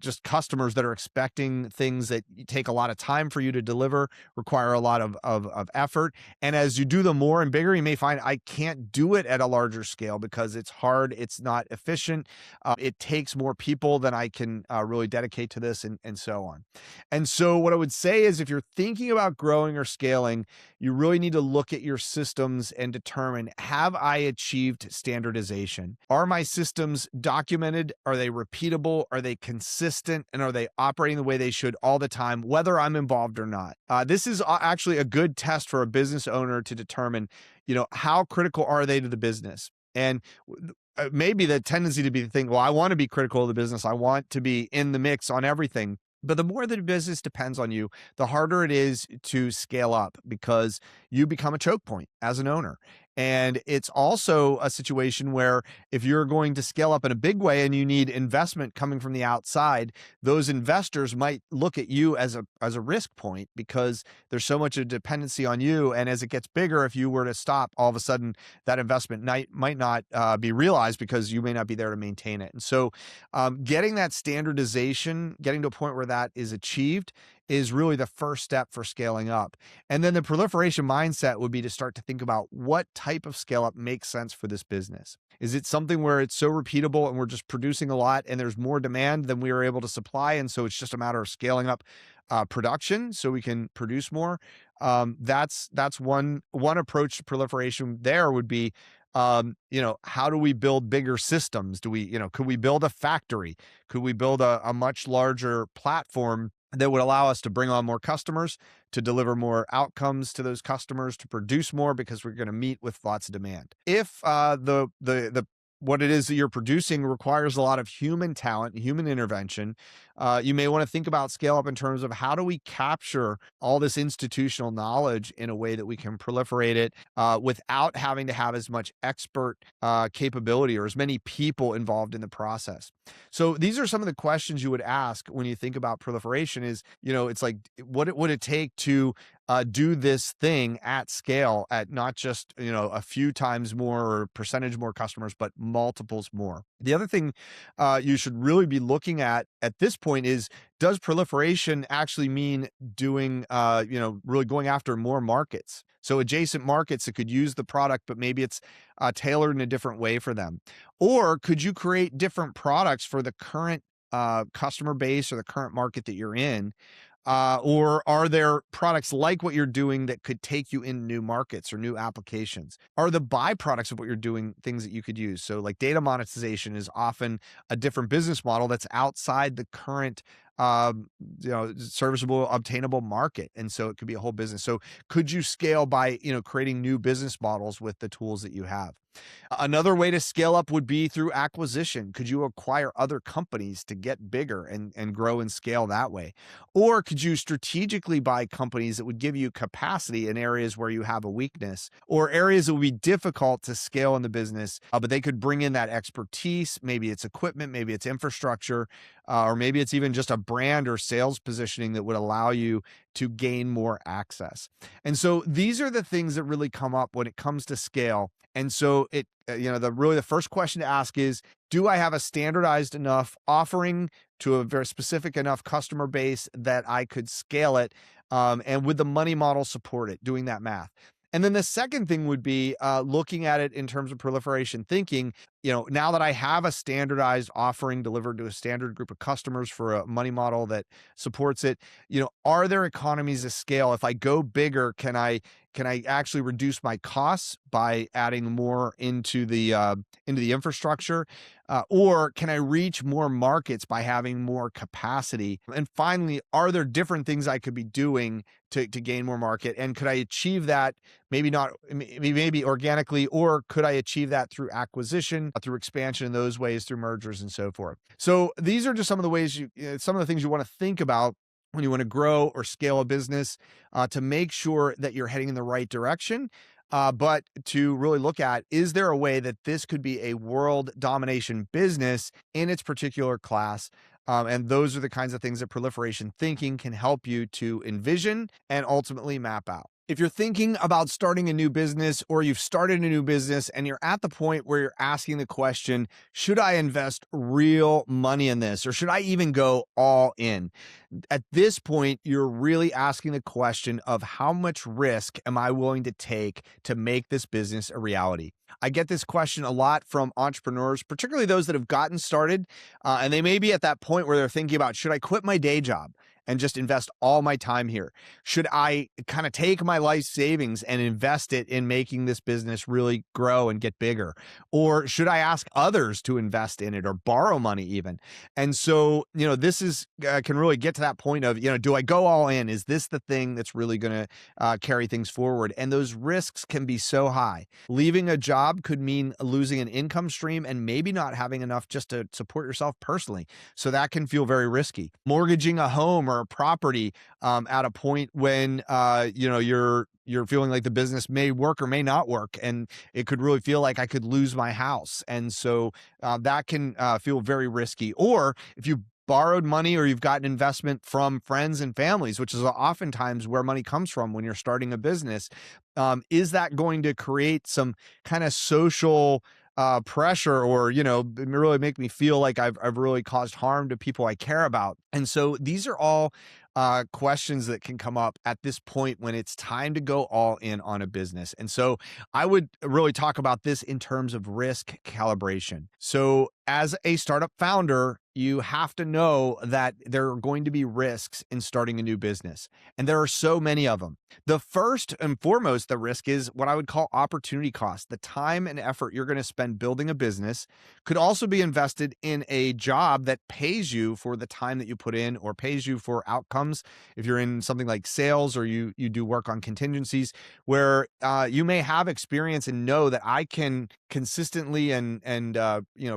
just customers that are expecting things that take a lot of time for you to deliver, require a lot of effort. And as you do them more and bigger, you may find I can't do it at a larger scale because it's hard, it's not efficient, it takes more people than I can really dedicate to this, and so on. And so what I would say is, if you're thinking about growing or scaling, you really need to look at your systems and determine, have I achieved standardization? Are my systems documented? Are they repeatable? Are they consistent? And are they operating the way they should all the time, whether I'm involved or not? This is actually a good test for a business owner to determine, how critical are they to the business? And maybe the tendency to be the thing, well, I want to be critical of the business. I want to be in the mix on everything. But the more the business depends on you, the harder it is to scale up, because you become a choke point as an owner. And it's also a situation where if you're going to scale up in a big way and you need investment coming from the outside, those investors might look at you as a risk point, because there's so much of dependency on you. And as it gets bigger, if you were to stop, all of a sudden that investment might not be realized, because you may not be there to maintain it. And so getting that standardization, getting to a point where that is achieved, is really the first step for scaling up. And then the proliferation mindset would be to start to think about, what type of scale up makes sense for this business? Is it something where it's so repeatable and we're just producing a lot and there's more demand than we are able to supply, and so it's just a matter of scaling up production so we can produce more? That's one approach to proliferation. There would be, how do we build bigger systems? Could we build a factory? Could we build a much larger platform that would allow us to bring on more customers, to deliver more outcomes to those customers, to produce more, because we're going to meet with lots of demand? If what it is that you're producing requires a lot of human talent, human intervention, you may want to think about scale up in terms of, how do we capture all this institutional knowledge in a way that we can proliferate it without having to have as much expert capability or as many people involved in the process? So these are some of the questions you would ask when you think about proliferation. Is, it's like, what would it take to do this thing at scale, at not just, a few times more or percentage more customers, but multiples more? The other thing you should really be looking at this point is, does proliferation actually mean doing, really going after more markets? So adjacent markets that could use the product, but maybe it's tailored in a different way for them. Or could you create different products for the current customer base or the current market that you're in? Or are there products like what you're doing that could take you in new markets or new applications? Are the byproducts of what you're doing things that you could use? So, like data monetization is often a different business model that's outside the current serviceable, obtainable market. And so it could be a whole business. So could you scale by, creating new business models with the tools that you have? Another way to scale up would be through acquisition. Could you acquire other companies to get bigger and grow and scale that way? Or could you strategically buy companies that would give you capacity in areas where you have a weakness or areas that would be difficult to scale in the business, but they could bring in that expertise? Maybe it's equipment, maybe it's infrastructure, or maybe it's even just a brand or sales positioning that would allow you to gain more access. And so these are the things that really come up when it comes to scale. And so the first question to ask is, do I have a standardized enough offering to a very specific enough customer base that I could scale it? And would the money model support it, doing that math? And then the second thing would be looking at it in terms of proliferation thinking. Now that I have a standardized offering delivered to a standard group of customers for a money model that supports it, are there economies of scale? If I go bigger, can I actually reduce my costs by adding more into the infrastructure? Or can I reach more markets by having more capacity? And finally, are there different things I could be doing to gain more market? And could I achieve that maybe organically, or could I achieve that through acquisition, through expansion in those ways, through mergers and so forth? So these are just some of the ways some of the things you want to think about when you want to grow or scale a business, to make sure that you're heading in the right direction. But to really look at, is there a way that this could be a world domination business in its particular class? And those are the kinds of things that proliferation thinking can help you to envision and ultimately map out. If you're thinking about starting a new business, or you've started a new business and you're at the point where you're asking the question, should I invest real money in this, or should I even go all in? At this point, you're really asking the question of, how much risk am I willing to take to make this business a reality? I get this question a lot from entrepreneurs, particularly those that have gotten started, and they may be at that point where they're thinking about, should I quit my day job and just invest all my time here? Should I kind of take my life savings and invest it in making this business really grow and get bigger? Or should I ask others to invest in it, or borrow money even? And so, this is can really get to that point of, do I go all in? Is this the thing that's really going to carry things forward? And those risks can be so high. Leaving a job could mean losing an income stream and maybe not having enough just to support yourself personally. So that can feel very risky. Mortgaging a home or a property at a point when you're feeling like the business may work or may not work, and it could really feel like I could lose my house. And so that can feel very risky. Or if you borrowed money, or you've gotten investment from friends and families, which is oftentimes where money comes from when you're starting a business, is that going to create some kind of social pressure, or, really make me feel like I've really caused harm to people I care about? And so these are all questions that can come up at this point when it's time to go all in on a business. And so I would really talk about this in terms of risk calibration. So as a startup founder, you have to know that there are going to be risks in starting a new business, and there are so many of them. The first and foremost, the risk is what I would call opportunity cost. The time and effort you're going to spend building a business could also be invested in a job that pays you for the time that you put in, or pays you for outcomes. If you're in something like sales, or you do work on contingencies, where you may have experience and know that I can consistently and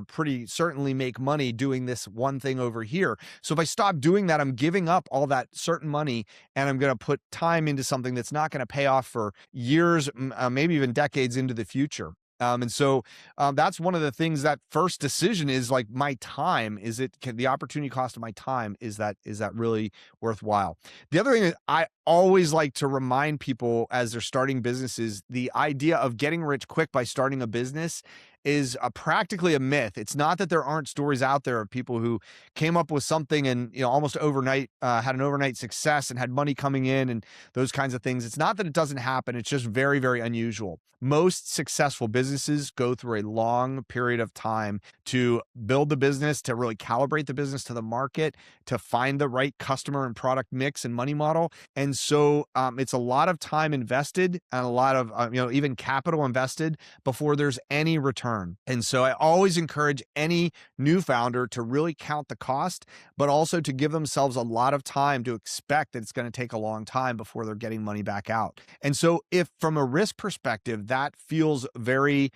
pretty certainly make money doing this one thing over here. So if I stop doing that, I'm giving up all that certain money, and I'm going to put time into something that's not going to pay off for years, maybe even decades into the future. And so that's one of the things. That first decision is like, my time, the opportunity cost of my time, is that really worthwhile? The other thing is, I always like to remind people as they're starting businesses, the idea of getting rich quick by starting a business is practically a myth. It's not that there aren't stories out there of people who came up with something and almost overnight had an overnight success and had money coming in and those kinds of things. It's not that it doesn't happen. It's just very, very unusual. Most successful businesses go through a long period of time to build the business, to really calibrate the business to the market, to find the right customer and product mix and money model. And so it's a lot of time invested and a lot of, even capital invested before there's any return. And so I always encourage any new founder to really count the cost, but also to give themselves a lot of time to expect that it's going to take a long time before they're getting money back out. And so if from a risk perspective, that feels very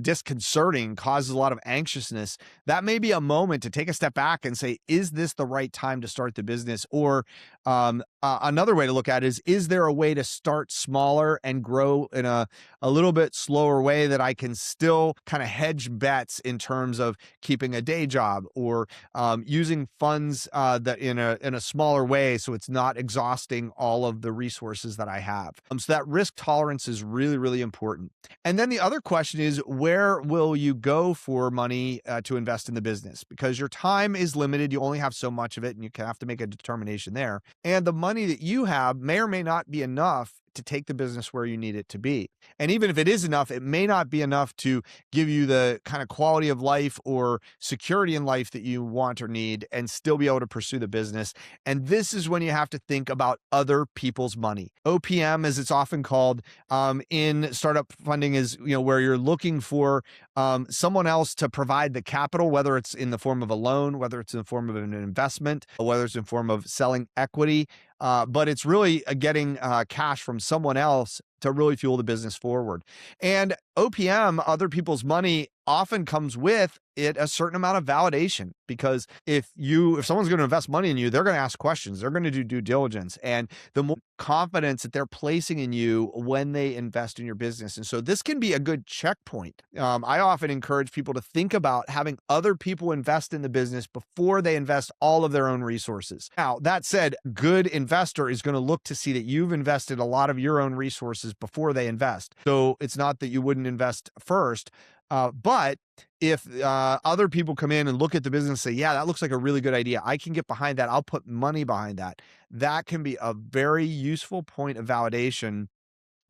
disconcerting, causes a lot of anxiousness, that may be a moment to take a step back and say, is this the right time to start the business? Or another way to look at it is there a way to start smaller and grow in a little bit slower way that I can still kind of hedge bets in terms of keeping a day job or using funds that in a smaller way so it's not exhausting all of the resources that I have. So that risk tolerance is really, really important. And then the other question is, where will you go for money to invest in the business? Because your time is limited. You only have so much of it, and you have to make a determination there. And the money that you have may or may not be enough to take the business where you need it to be. And even if it is enough, it may not be enough to give you the kind of quality of life or security in life that you want or need and still be able to pursue the business. And this is when you have to think about other people's money. OPM, as it's often called, in startup funding is, where you're looking for someone else to provide the capital, whether it's in the form of a loan, whether it's in the form of an investment, whether it's in the form of selling equity. But it's really getting cash from someone else to really fuel the business forward. And OPM, other people's money, often comes with it a certain amount of validation, because if someone's going to invest money in you, they're going to ask questions, they're going to do due diligence, and the more confidence that they're placing in you when they invest in your business. And so this can be a good checkpoint. I often encourage people to think about having other people invest in the business before they invest all of their own resources. Now, that said, good investor is going to look to see that you've invested a lot of your own resources before they invest. So it's not that you wouldn't invest first, but if other people come in and look at the business and say, yeah, that looks like a really good idea, I can get behind that, I'll put money behind that, that can be a very useful point of validation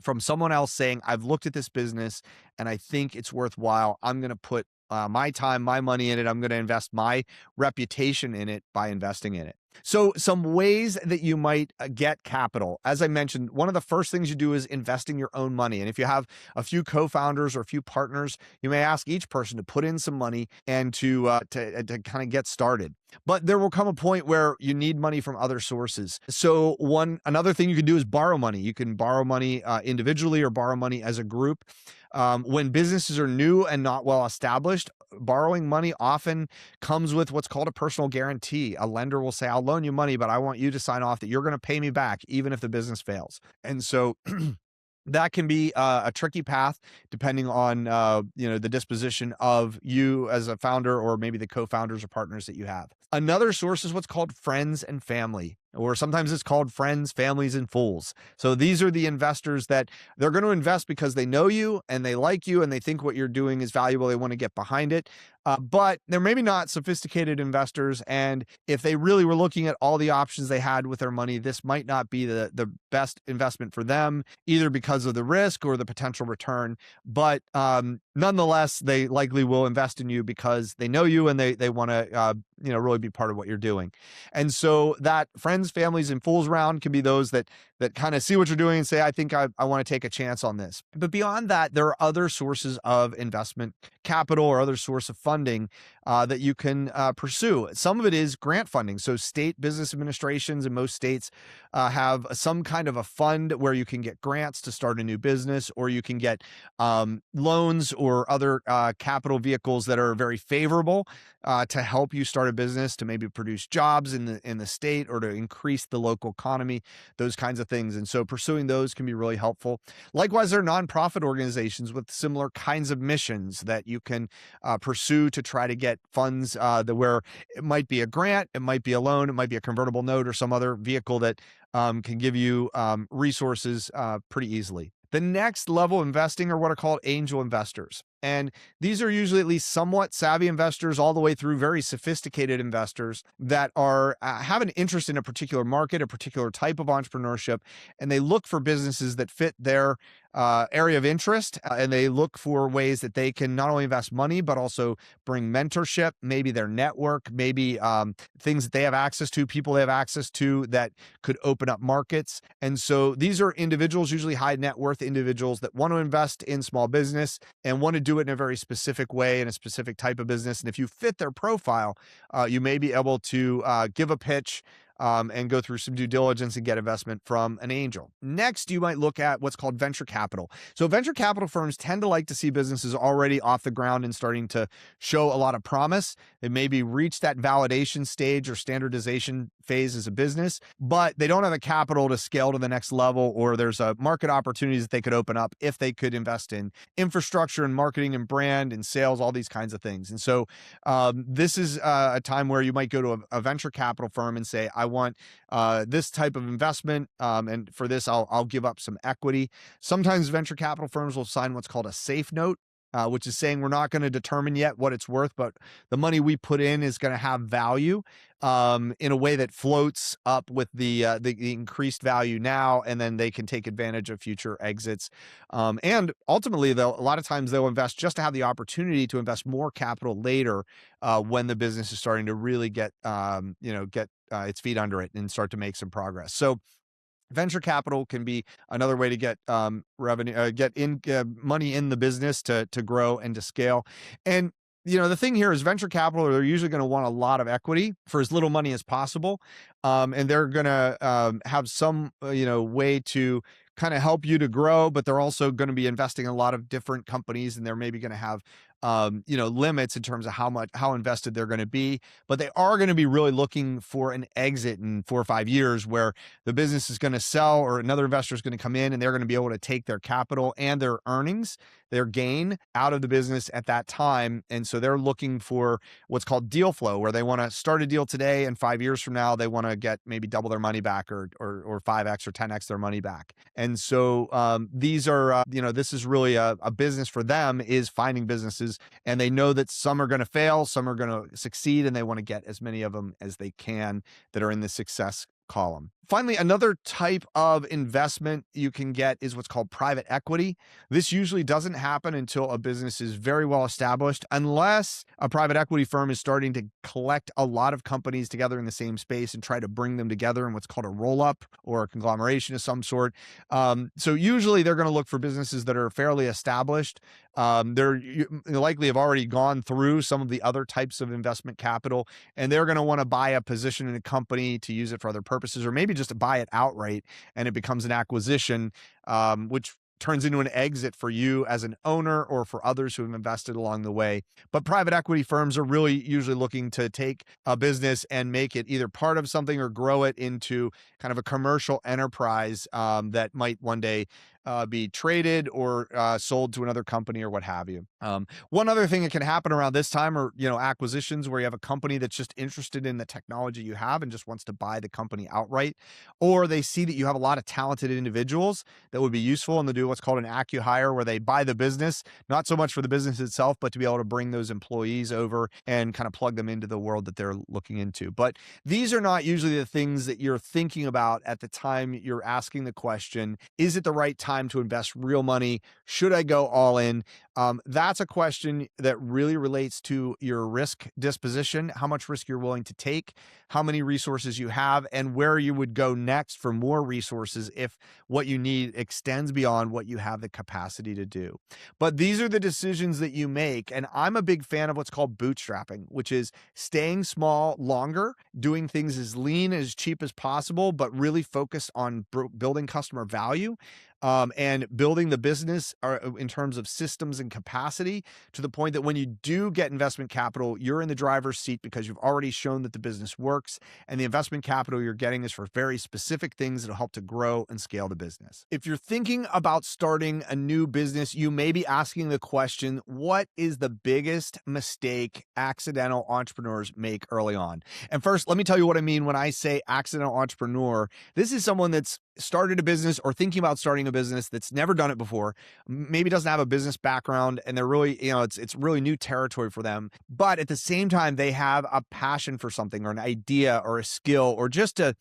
from someone else saying, I've looked at this business and I think it's worthwhile. I'm going to put my time, my money in it. I'm going to invest my reputation in it by investing in it. So some ways that you might get capital. As I mentioned, one of the first things you do is investing your own money. And if you have a few co-founders or a few partners, you may ask each person to put in some money and to kind of get started. But there will come a point where you need money from other sources. So another thing you can do is borrow money. You can borrow money individually or borrow money as a group. When businesses are new and not well established, borrowing money often comes with what's called a personal guarantee. A lender will say, I'll loan you money, but I want you to sign off that you're going to pay me back, even if the business fails. And so that can be a tricky path depending on the disposition of you as a founder or maybe the co-founders or partners that you have. Another source is what's called friends and family, or sometimes it's called friends, families, and fools. So these are the investors that they're going to invest because they know you and they like you and they think what you're doing is valuable. They want to get behind it. But they're maybe not sophisticated investors. And if they really were looking at all the options they had with their money, this might not be the best investment for them, either because of the risk or the potential return. But nonetheless, they likely will invest in you because they know you and they want to really be part of what you're doing. And so that friends, families, and fools round can be those that kind of see what you're doing and say, I think I want to take a chance on this. But beyond that, there are other sources of investment capital or other source of funding that you can pursue. Some of it is grant funding. So state business administrations in most states have some kind of a fund where you can get grants to start a new business, or you can get loans or other capital vehicles that are very favorable to help you start a business, to maybe produce jobs in the state or to increase the local economy, those kinds of things. And so pursuing those can be really helpful. Likewise, there are nonprofit organizations with similar kinds of missions that you can pursue to try to get funds where it might be a grant, it might be a loan, it might be a convertible note or some other vehicle that can give you resources pretty easily. The next level of investing are what are called angel investors. And these are usually at least somewhat savvy investors all the way through very sophisticated investors that are have an interest in a particular market, a particular type of entrepreneurship, and they look for businesses that fit their area of interest, and they look for ways that they can not only invest money, but also bring mentorship, maybe their network, maybe things that they have access to, people they have access to that could open up markets. And so these are individuals, usually high net worth individuals that want to invest in small business and want to do it in a very specific way, in a specific type of business. And if you fit their profile, you may be able to give a pitch and go through some due diligence and get investment from an angel. Next, you might look at what's called venture capital. So venture capital firms tend to like to see businesses already off the ground and starting to show a lot of promise. They maybe reach that validation stage or standardization phase as a business, but they don't have the capital to scale to the next level, or there's a market opportunities that they could open up if they could invest in infrastructure and marketing and brand and sales, all these kinds of things. And so this is a time where you might go to a venture capital firm and say, I want this type of investment, and for this, I'll give up some equity. Sometimes venture capital firms will sign what's called a safe note, which is saying we're not going to determine yet what it's worth, but the money we put in is going to have value in a way that floats up with the increased value now, and then they can take advantage of future exits. And ultimately, a lot of times they'll invest just to have the opportunity to invest more capital later when the business is starting to really get its feet under it and start to make some progress. So venture capital can be another way to get revenue, money in the business to grow and to scale. And the thing here is venture capital, they're usually going to want a lot of equity for as little money as possible, and they're going to have some way to kind of help you to grow, but they're also going to be investing in a lot of different companies, and they're maybe going to have limits in terms of how invested they're going to be, but they are going to be really looking for an exit in 4 or 5 years where the business is going to sell or another investor is going to come in and they're going to be able to take their capital and their earnings, their gain out of the business at that time. And so they're looking for what's called deal flow, where they want to start a deal today and 5 years from now, they want to get maybe double their money back or 5x or 10x their money back. And so these are, this is really a business for them, is finding businesses, and they know that some are going to fail, some are going to succeed, and they want to get as many of them as they can that are in the success column. Finally, another type of investment you can get is what's called private equity. This usually doesn't happen until a business is very well established, unless a private equity firm is starting to collect a lot of companies together in the same space and try to bring them together in what's called a roll-up or a conglomeration of some sort. So usually they're going to look for businesses that are fairly established. They're likely have already gone through some of the other types of investment capital, and they're going to want to buy a position in a company to use it for other purposes, or maybe just to buy it outright and it becomes an acquisition, which turns into an exit for you as an owner or for others who have invested along the way. But private equity firms are really usually looking to take a business and make it either part of something or grow it into kind of a commercial enterprise that might one day be traded or sold to another company or what have you. One other thing that can happen around this time are, acquisitions where you have a company that's just interested in the technology you have and just wants to buy the company outright, or they see that you have a lot of talented individuals that would be useful, and they do what's called an acqui-hire, where they buy the business, not so much for the business itself, but to be able to bring those employees over and kind of plug them into the world that they're looking into. But these are not usually the things that you're thinking about at the time you're asking the question, is it the right time to invest real money? Should I go all in? That's a question that really relates to your risk disposition, how much risk you're willing to take, how many resources you have, and where you would go next for more resources if what you need extends beyond what you have the capacity to do. But these are the decisions that you make. And I'm a big fan of what's called bootstrapping, which is staying small longer, doing things as lean, as cheap as possible, but really focused on building customer value. And building the business in terms of systems and capacity to the point that when you do get investment capital, you're in the driver's seat because you've already shown that the business works, and the investment capital you're getting is for very specific things that'll help to grow and scale the business. If you're thinking about starting a new business, you may be asking the question, what is the biggest mistake accidental entrepreneurs make early on? And first, let me tell you what I mean when I say accidental entrepreneur. This is someone that's started a business or thinking about starting a business that's never done it before, maybe doesn't have a business background, and they're really, it's really new territory for them. But at the same time, they have a passion for something or an idea or a skill or just a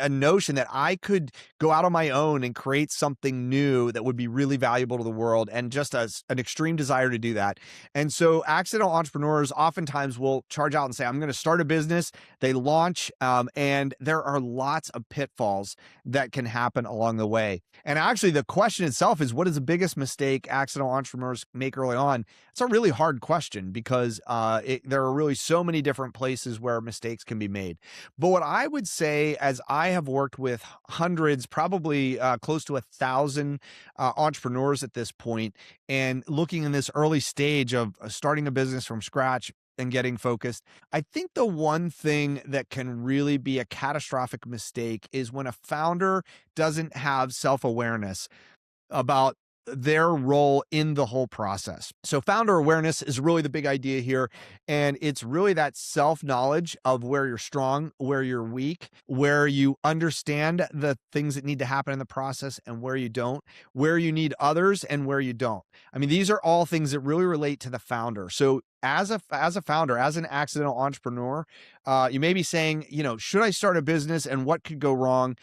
notion that I could go out on my own and create something new that would be really valuable to the world, and just an extreme desire to do that. And so accidental entrepreneurs oftentimes will charge out and say, I'm going to start a business. They launch, and there are lots of pitfalls that can happen along the way. And actually, the question itself is, what is the biggest mistake accidental entrepreneurs make early on? It's a really hard question because there are really so many different places where mistakes can be made. But what I would say, as I have worked with hundreds, probably close to 1,000 entrepreneurs at this point, and looking in this early stage of starting a business from scratch and getting focused, I think the one thing that can really be a catastrophic mistake is when a founder doesn't have self-awareness about their role in the whole process. So founder awareness is really the big idea here. And it's really that self-knowledge of where you're strong, where you're weak, where you understand the things that need to happen in the process and where you don't, where you need others and where you don't. I mean, these are all things that really relate to the founder. So as a founder, as an accidental entrepreneur, you may be saying, should I start a business and what could go wrong?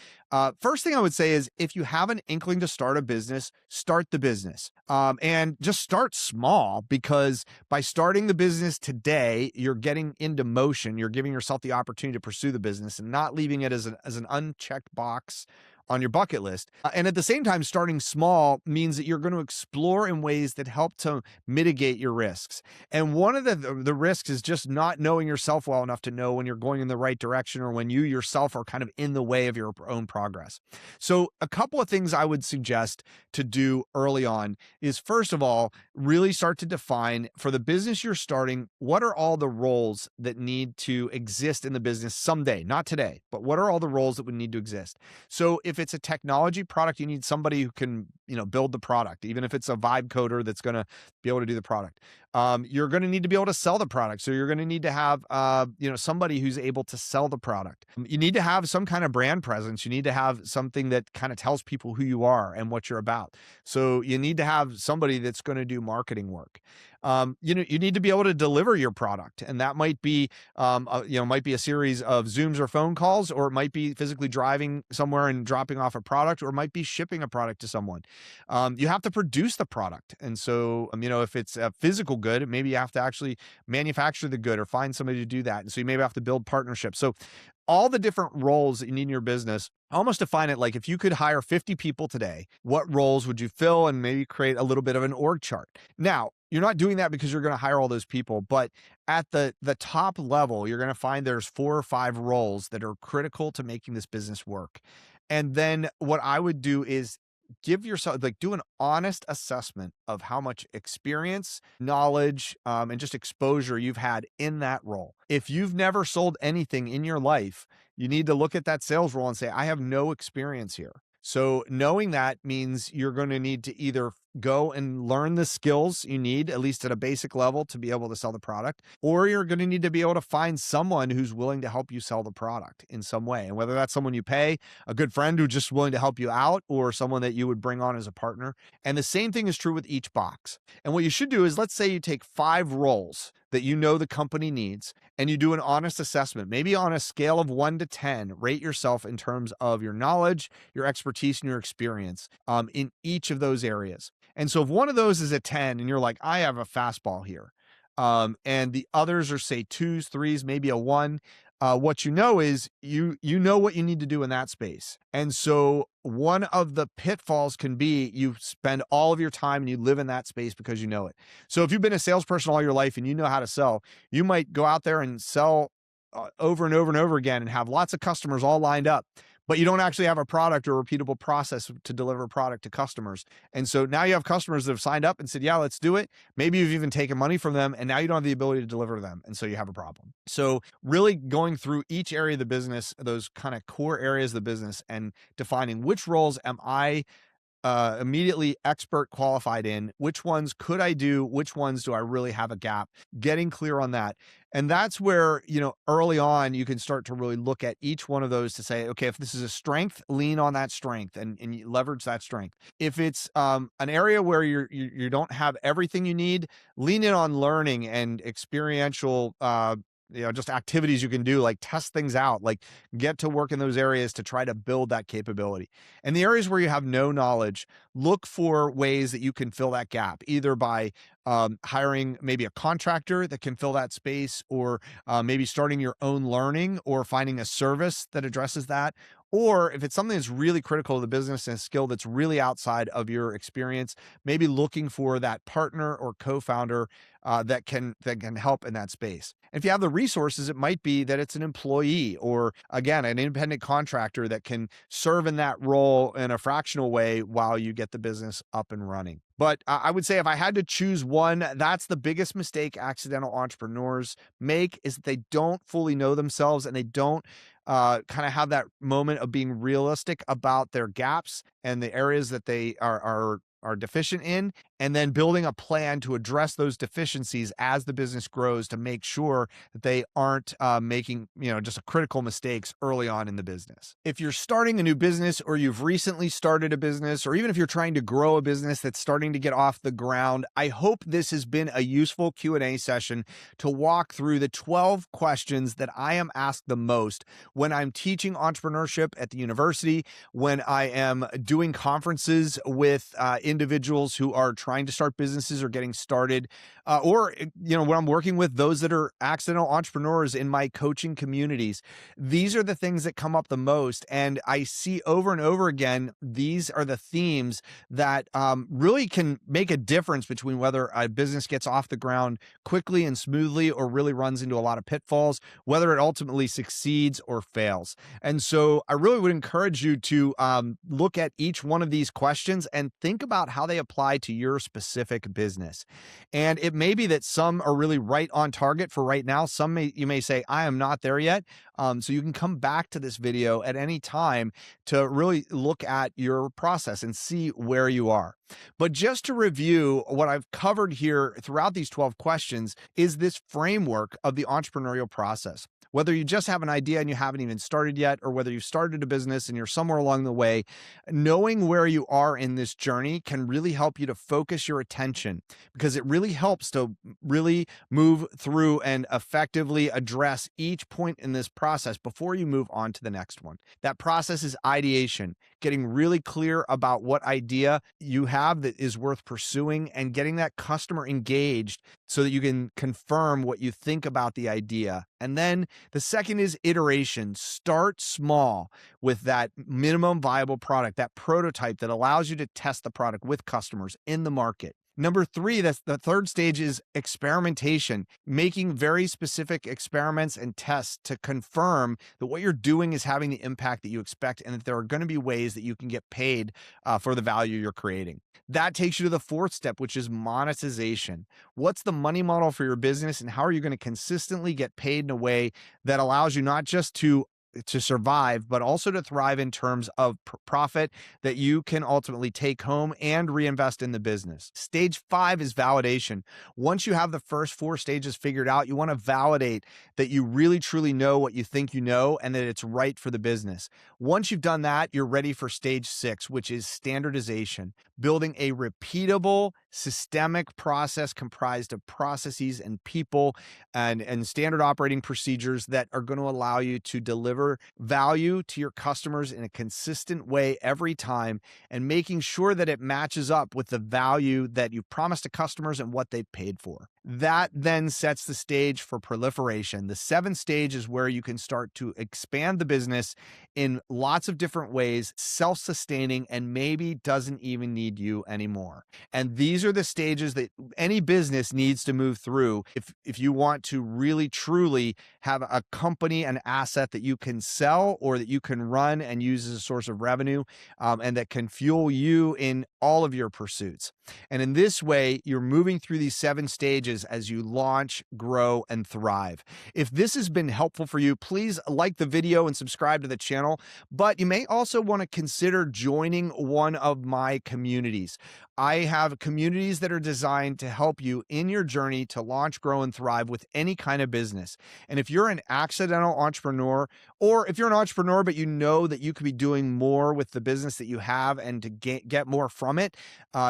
First thing I would say is, if you have an inkling to start a business, start the business. And just start small, because by starting the business today, you're getting into motion. You're giving yourself the opportunity to pursue the business and not leaving it as an unchecked box on your bucket list. And at the same time, starting small means that you're going to explore in ways that help to mitigate your risks. And one of the risks is just not knowing yourself well enough to know when you're going in the right direction, or when you yourself are kind of in the way of your own progress. So a couple of things I would suggest to do early on is, first of all, really start to define, for the business you're starting, what are all the roles that need to exist in the business someday, not today, but what are all the roles that would need to exist? So if it's a technology product, you need somebody who can, build the product, even if it's a vibe coder that's going to be able to do the product. You're going to need to be able to sell the product. So you're going to need to have, somebody who's able to sell the product. You need to have some kind of brand presence. You need to have something that kind of tells people who you are and what you're about. So you need to have somebody that's going to do marketing work. You need to be able to deliver your product, and that might be, might be a series of Zooms or phone calls, or it might be physically driving somewhere and dropping off a product, or it might be shipping a product to someone. You have to produce the product. And so, if it's a physical good, maybe you have to actually manufacture the good or find somebody to do that. And so you maybe have to build partnerships. So all the different roles that you need in your business, I almost define it like, if you could hire 50 people today, what roles would you fill, and maybe create a little bit of an org chart. Now, you're not doing that because you're going to hire all those people, but at the top level, you're going to find there's 4 or 5 roles that are critical to making this business work. And then what I would do is give yourself, do an honest assessment of how much experience, knowledge, and just exposure you've had in that role. If you've never sold anything in your life, you need to look at that sales role and say, I have no experience here. So knowing that means you're going to need to either go and learn the skills you need, at least at a basic level, to be able to sell the product, or you're going to need to be able to find someone who's willing to help you sell the product in some way. And whether that's someone you pay, a good friend who's just willing to help you out, or someone that you would bring on as a partner. And the same thing is true with each box. And what you should do is, let's say you take 5 roles that the company needs, and you do an honest assessment, maybe on a scale of 1 to 10, rate yourself in terms of your knowledge, your expertise, and your experience in each of those areas. And so if one of those is a 10 and you're like, I have a fastball here, and the others are, say, 2s, 3s, maybe a 1, what you know is you know what you need to do in that space. And so one of the pitfalls can be you spend all of your time and you live in that space because you know it. So if you've been a salesperson all your life and you know how to sell, you might go out there and sell over and over and over again and have lots of customers all lined up, but you don't actually have a product or a repeatable process to deliver a product to customers. And so now you have customers that have signed up and said, yeah, let's do it. Maybe you've even taken money from them, and now you don't have the ability to deliver to them. And so you have a problem. So really going through each area of the business, those kind of core areas of the business, and defining which roles am I immediately expert qualified in? Which ones could I do? Which ones do I really have a gap? Getting clear on that. And that's where, early on, you can start to really look at each one of those to say, okay, if this is a strength, lean on that strength and you leverage that strength. If it's an area where you don't have everything you need, lean in on learning and experiential, just activities you can do, like test things out, like get to work in those areas to try to build that capability. And the areas where you have no knowledge, look for ways that you can fill that gap, either by hiring maybe a contractor that can fill that space, or maybe starting your own learning, or finding a service that addresses that. Or if it's something that's really critical to the business and a skill that's really outside of your experience, maybe looking for that partner or co-founder that can help in that space. And if you have the resources, it might be that it's an employee, or again, an independent contractor that can serve in that role in a fractional way while you get the business up and running. But I would say if I had to choose one, that's the biggest mistake accidental entrepreneurs make, is that they don't fully know themselves, and they don't kind of have that moment of being realistic about their gaps and the areas that they are deficient in, and then building a plan to address those deficiencies as the business grows, to make sure that they aren't making, just critical mistakes early on in the business. If you're starting a new business, or you've recently started a business, or even if you're trying to grow a business that's starting to get off the ground, I hope this has been a useful Q&A session to walk through the 12 questions that I am asked the most when I'm teaching entrepreneurship at the university, when I am doing conferences with individuals who are trying to start businesses or getting started, or when I'm working with those that are accidental entrepreneurs in my coaching communities. These are the things that come up the most, and I see over and over again, these are the themes that really can make a difference between whether a business gets off the ground quickly and smoothly, or really runs into a lot of pitfalls, whether it ultimately succeeds or fails. And so I really would encourage you to look at each one of these questions and think about how they apply to your specific business. And it may be that some are really right on target for right now. You may say, I am not there yet. So you can come back to this video at any time to really look at your process and see where you are. But just to review, what I've covered here throughout these 12 questions is this framework of the entrepreneurial process. Whether you just have an idea and you haven't even started yet, or whether you've started a business and you're somewhere along the way, knowing where you are in this journey can really help you to focus your attention, because it really helps to really move through and effectively address each point in this process before you move on to the next one. That process is ideation, getting really clear about what idea you have that is worth pursuing, and getting that customer engaged so that you can confirm what you think about the idea. And then the second is iteration. Start small with that minimum viable product, that prototype that allows you to test the product with customers in the market. Number three, that's the third stage, is experimentation, making very specific experiments and tests to confirm that what you're doing is having the impact that you expect, and that there are going to be ways that you can get paid for the value you're creating. That takes you to the fourth step, which is monetization. What's the money model for your business, and how are you going to consistently get paid in a way that allows you not just to survive, but also to thrive in terms of profit that you can ultimately take home and reinvest in the business. Stage 5 is validation. Once you have the first 4 stages figured out, you want to validate that you really truly know what you think you know, and that it's right for the business. Once you've done that, you're ready for stage 6, which is standardization, building a repeatable, systemic process comprised of processes and people and standard operating procedures that are going to allow you to deliver value to your customers in a consistent way every time, and making sure that it matches up with the value that you promised to customers and what they paid for. That then sets the stage for proliferation. The 7th stage is where you can start to expand the business in lots of different ways, self-sustaining, and maybe doesn't even need you anymore. And these are the stages that any business needs to move through if you want to really truly have a company, an asset that you can sell, or that you can run and use as a source of revenue, and that can fuel you in all of your pursuits. And in this way, you're moving through these 7 stages challenges as you launch, grow, and thrive. If this has been helpful for you, please like the video and subscribe to the channel. But you may also want to consider joining one of my communities. I have communities that are designed to help you in your journey to launch, grow, and thrive with any kind of business. And if you're an accidental entrepreneur, or if you're an entrepreneur, but you know that you could be doing more with the business that you have and to get more from it,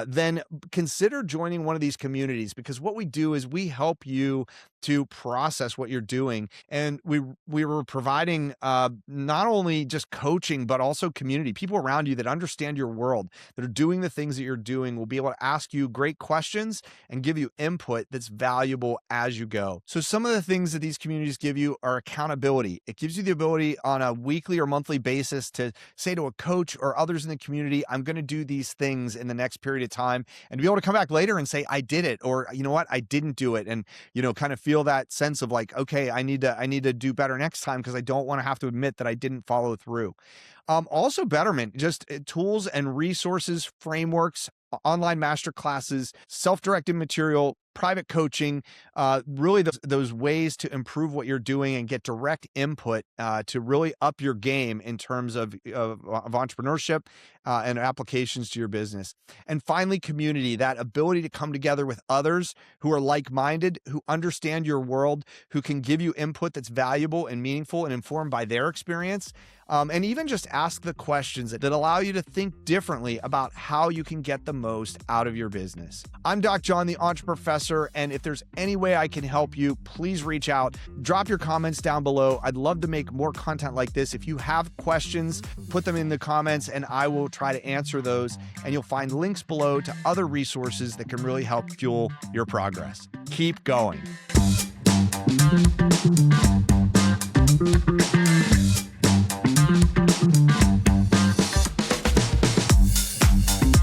then consider joining one of these communities, because what we do is we help you to process what you're doing. And we were providing not only just coaching, but also community, people around you that understand your world, that are doing the things that you're doing, will be able to ask you great questions and give you input that's valuable as you go. So some of the things that these communities give you are accountability. It gives you the ability on a weekly or monthly basis to say to a coach or others in the community, I'm going to do these things in the next period of time, and to be able to come back later and say, I did it, or you know what, I didn't do it. And, kind of feel that sense of like, okay, I need to do better next time, because I don't want to have to admit that I didn't follow through. Also betterment, just tools and resources, frameworks, online master classes, self-directed material, private coaching, really those ways to improve what you're doing and get direct input to really up your game in terms of entrepreneurship and applications to your business. And finally, community, that ability to come together with others who are like-minded, who understand your world, who can give you input that's valuable and meaningful and informed by their experience. And even just ask the questions that allow you to think differently about how you can get the most out of your business. I'm Doc John, the EntreProfessor, and if there's any way I can help you, please reach out. Drop your comments down below. I'd love to make more content like this. If you have questions, put them in the comments and I will try to answer those. And you'll find links below to other resources that can really help fuel your progress. Keep going.